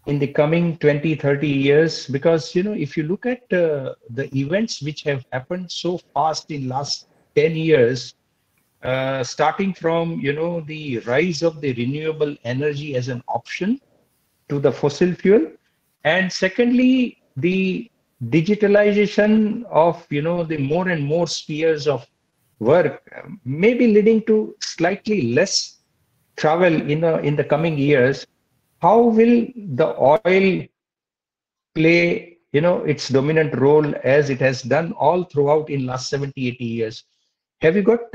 S1: in the coming 20, 30 years? Because if you look at the events which have happened so fast in last 10 years, starting from the rise of the renewable energy as an option to the fossil fuel, and secondly the digitalization of the more and more spheres of work, maybe leading to slightly less travel in the coming years. How will the oil play its dominant role as it has done all throughout in last 70, 80 years? Have you got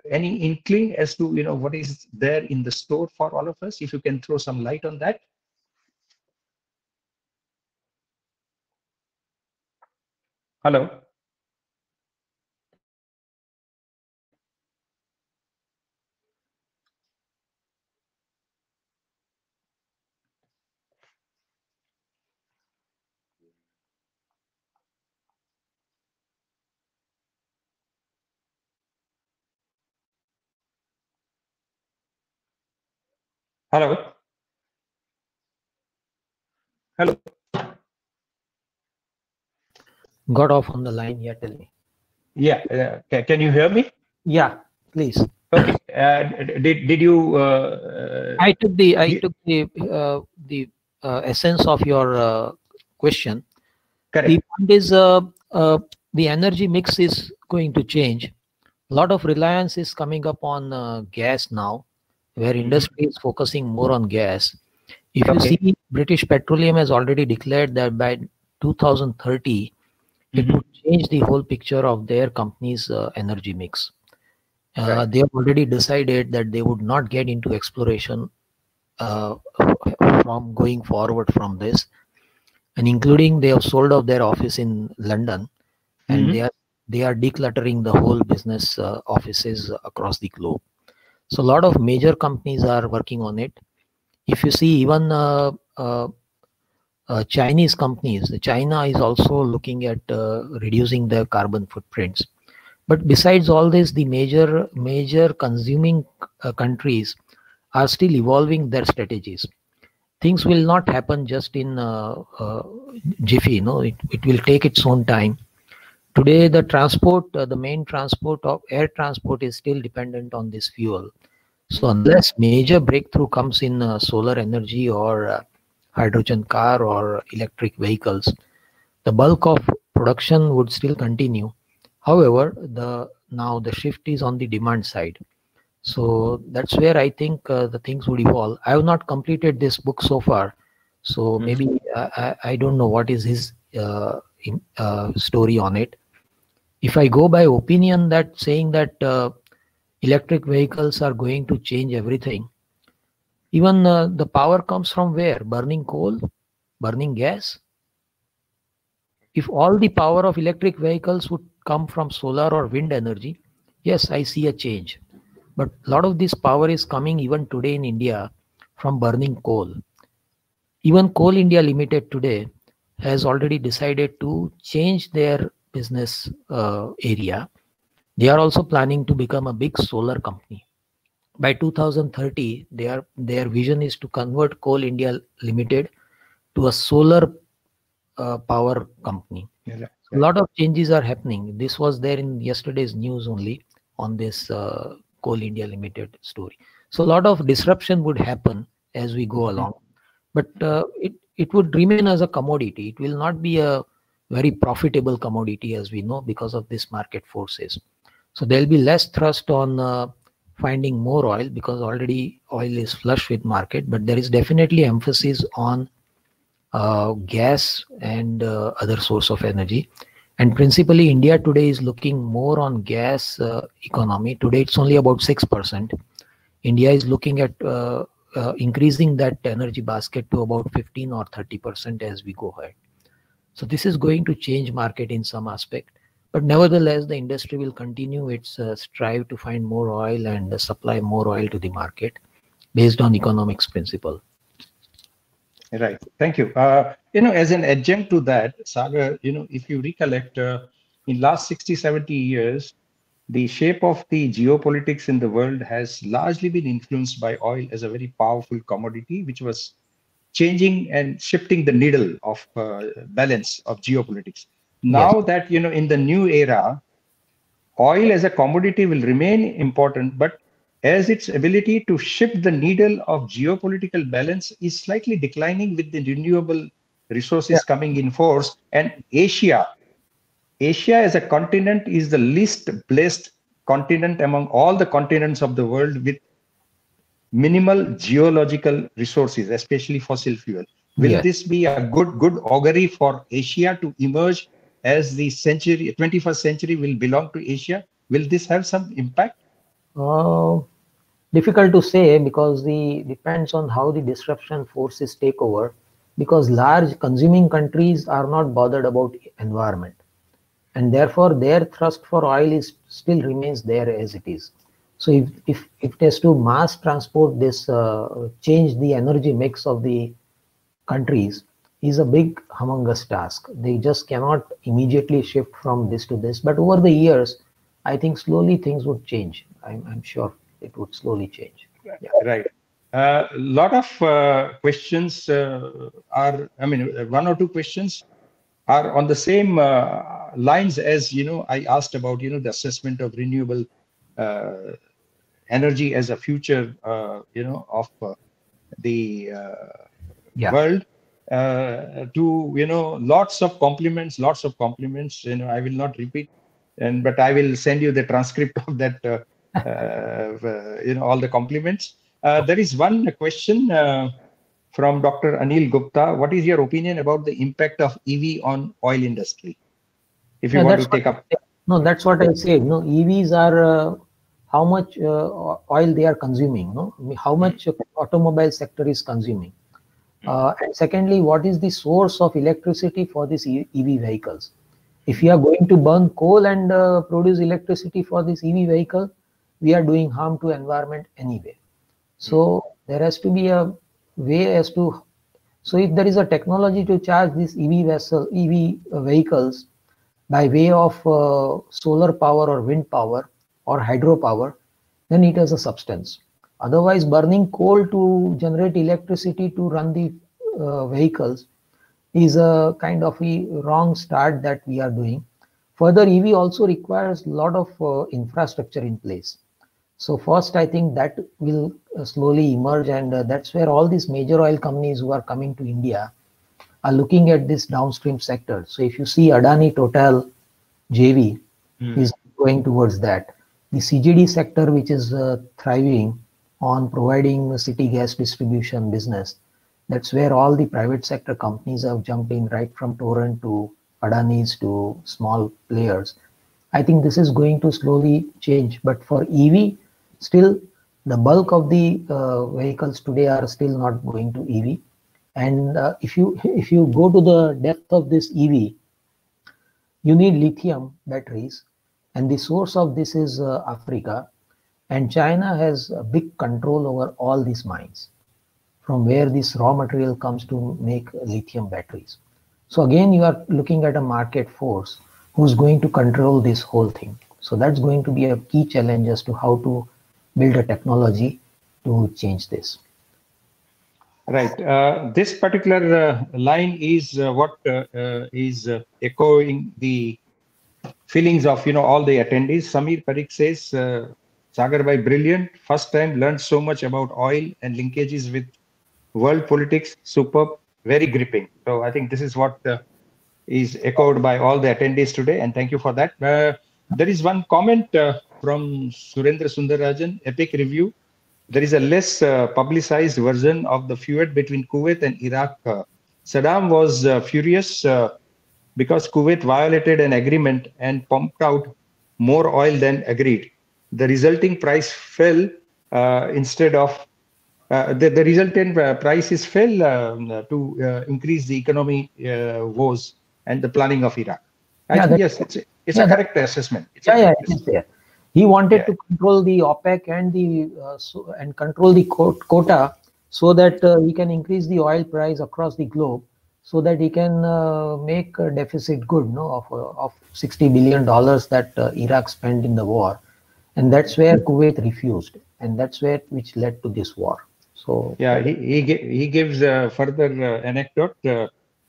S1: any inkling as to what is there in the store for all of us? If you can throw some light on that. Hello. Hello. Hello.
S2: Got off on the line. Yeah, tell me.
S1: Yeah. Can you hear me?
S2: Yeah, please.
S1: Okay. Did you?
S2: I took the
S1: Gi-
S2: the essence of your question. The
S1: correct.
S2: point is the energy mix is going to change. A lot of reliance is coming up on gas now, where
S1: Mhm.
S2: industry is focusing more on gas. If you
S1: Okay.
S2: see, British Petroleum has already declared that by 2030, it
S1: Mhm.
S2: would change the whole picture of their company's energy mix.
S1: Right.
S2: They have already decided that they would not get into exploration uh, from going forward from this, and including they have sold off their office in London, and
S1: Mhm.
S2: they are decluttering the whole business offices across the globe. So a lot of major companies are working on it. If you see, even Chinese companies, China is also looking at reducing their carbon footprints. But besides all this, the major consuming countries are still evolving their strategies. things will not happen just in jiffy. It will take its own time. Today, the transport, the main transport of air transport is still dependent on this fuel. So unless major breakthrough comes in solar energy or hydrogen car or electric vehicles, the bulk of production would still continue. However, now the shift is on the demand side. So that's where I think the things would evolve. I have not completed this book so far, so maybe I don't know what is his story on it. If I go by opinion that saying that electric vehicles are going to change everything, even the power comes from where? Burning coal, burning gas. If all the power of electric vehicles would come from solar or wind energy, yes, I see a change. But a lot of this power is coming even today in India from burning coal. Even Coal India Limited today has already decided to change their business area. They are also planning to become a big solar company. By 2030, their vision is to convert Coal India Limited to a solar power company.
S1: Yeah,
S2: A lot of changes are happening. This was there in yesterday's news only on this Coal India Limited story. So a lot of disruption would happen as we go along, but it would remain as a commodity. It will not be a very profitable commodity as we know because of this market forces. So there will be less thrust on finding more oil because already oil is flush with market, but there is definitely emphasis on gas and other source of energy. And principally, India today is looking more on gas economy. Today, it's only about 6%. India is looking at increasing that energy basket to about 15 or 30% as we go ahead. So this is going to change market in some aspect. But nevertheless, the industry will continue its strive to find more oil and supply more oil to the market based on economics principle.
S1: Right. Thank you. As an adjunct to that, Sagar, if you recollect, in last 60, 70 years, the shape of the geopolitics in the world has largely been influenced by oil as a very powerful commodity, which was changing and shifting the needle of balance of geopolitics.
S2: Yes.
S1: Now that, in the new era, oil as a commodity will remain important, but as its ability to shift the needle of geopolitical balance is slightly declining with the renewable
S2: Yeah.
S1: resources coming in force. And Asia as a continent is the least blessed continent among all the continents of the world with minimal geological resources, especially fossil fuel. Will
S2: Yes.
S1: this be a good augury for Asia to emerge as the 21st century will belong to Asia? Will this have some impact?
S2: Uh, Difficult to say because the depends on how the disruption forces take over. Because large consuming countries are not bothered about environment, and therefore their thrust for oil is still remains there as it is. So if it has to mass transport this change the energy mix of the countries is a big humongous task. They just cannot immediately shift from this to this. But over the years, I think slowly things would change. I'm sure it would slowly change. Yeah.
S1: Right. A lot of questions one or two questions are on the same lines as, I asked about, the assessment of renewable uh, energy as a future, of the
S2: Yeah.
S1: world. To lots of compliments. I will not repeat, but I will send you the transcript of that. All the compliments. There is one question from Dr. Anil Gupta. What is your opinion about the impact of EV on oil industry? If you
S2: Yeah,
S1: want to
S2: that's what
S1: take up.
S2: no, that's what I said. No, EVs are how much oil they are consuming. No, I mean, how much automobile sector is consuming. And secondly, what is the source of electricity for these EV vehicles? If you are going to burn coal and produce electricity for this EV vehicle, we are doing harm to environment anyway. So there has to be a way as to, so if there is a technology to charge these EV vehicles by way of solar power or wind power or hydropower, then it has a substance. Otherwise, burning coal to generate electricity to run the vehicles is a kind of a wrong start that we are doing. Further, EV also requires a lot of infrastructure in place. So first, I think that will slowly emerge, and that's where all these major oil companies who are coming to India are looking at this downstream sector. So if you see Adani Total JV is going towards that. The CGD sector, which is thriving on providing city gas distribution business, that's where all the private sector companies have jumped in, right from Torrent to Adani's to small players. I think this is going to slowly change. But for EV, still the bulk of the vehicles today are still not going to EV. And if you go to the depth of this EV, you need lithium batteries, and the source of this is Africa. And China has a big control over all these mines from where this raw material comes to make lithium batteries. So again, you are looking at a market force who's going to control this whole thing. So that's going to be a key challenge as to how to build a technology to change this.
S1: Right. This particular line is what is echoing the feelings of all the attendees. Samir Parikh says, Sagar Bhai, brilliant. First time learned so much about oil and linkages with world politics. Superb, very gripping. So I think this is what is echoed by all the attendees today, and thank you for that. There is one comment from Surendra Sundarajan, Epic Review. There is a less publicized version of the feud between Kuwait and Iraq. Saddam was furious because Kuwait violated an agreement and pumped out more oil than agreed. The resulting price fell instead of the resultant prices fell to increase the economy woes and the planning of Iraq. I
S2: Yeah,
S1: think
S2: that,
S1: yes, it's a
S2: yeah, that,
S1: correct assessment. It's a
S2: yeah,
S1: correct
S2: it is
S1: assessment.
S2: there. He wanted
S1: Yeah,
S2: to control the OPEC and and control the quota so that he can increase the oil price across the globe, so that he can make a deficit good, no, of $60 billion that Iraq spent in the war, and that's where Kuwait refused, and that's where which led to this war. So
S1: yeah.
S2: that,
S1: He gives further anecdote.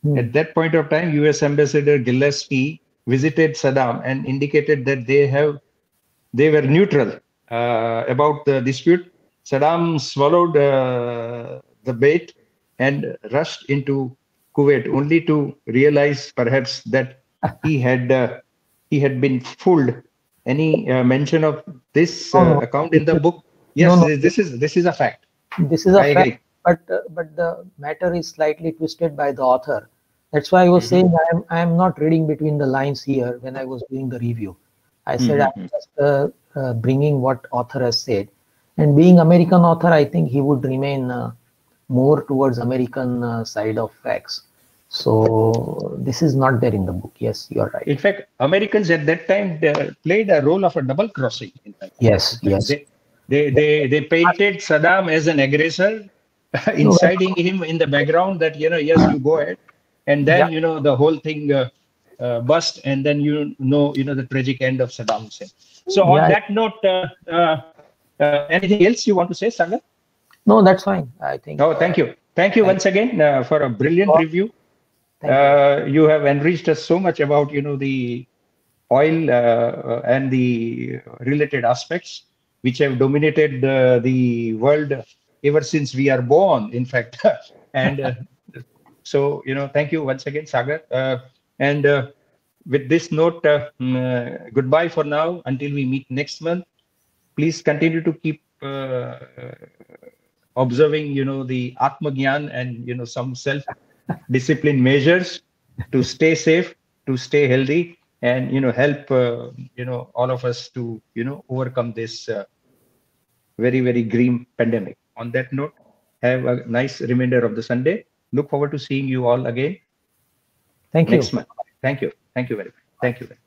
S2: hmm.
S1: At that point of time, U.S. Ambassador Gillespie visited Saddam and indicated that they were neutral about the dispute. Saddam swallowed the bait and rushed into Kuwait, only to realize perhaps that he had uh, he had been fooled. Any mention of this
S2: No, no,
S1: account in
S2: this
S1: the
S2: is,
S1: book?
S2: no,
S1: Yes,
S2: no.
S1: this is a fact.
S2: This is a
S1: I
S2: fact,
S1: agree.
S2: but the matter is slightly twisted by the author. That's why I was
S1: Mhm.
S2: saying I am not reading between the lines here when I was doing the review. I said I'm
S1: Mhm.
S2: just bringing what author has said, and being American author, I think he would remain more towards American side of facts. So this is not there in the book. Yes, you are right.
S1: In fact, Americans at that time played a role of a double crossing.
S2: Yes,
S1: In fact,
S2: yes.
S1: they painted Saddam as an aggressor,
S2: No,
S1: inciting him in the background that yes, you go ahead, and
S2: yeah,
S1: then the whole thing bust, and then the tragic end of Saddam Hussein. So on
S2: yeah.
S1: that note, anything else you want to say, Sagar?
S2: No, that's fine. I think.
S1: Oh, thank you
S2: Thank
S1: once again for a brilliant
S2: you.
S1: review.
S2: Thank you.
S1: You have enriched us so much about the oil and the related aspects which have dominated the world ever since we are born, in fact. And so, thank you once again, Sagar. And with this note, goodbye for now until we meet next month. Please continue to keep observing, the Atma Gyan and, some self discipline measures to stay safe, to stay healthy, and help all of us to overcome this very very grim pandemic. On that note, have a nice remainder of the Sunday. Look forward to seeing you all again
S2: Thank
S1: next
S2: you.
S1: month. Thank you very much. Thank you very much.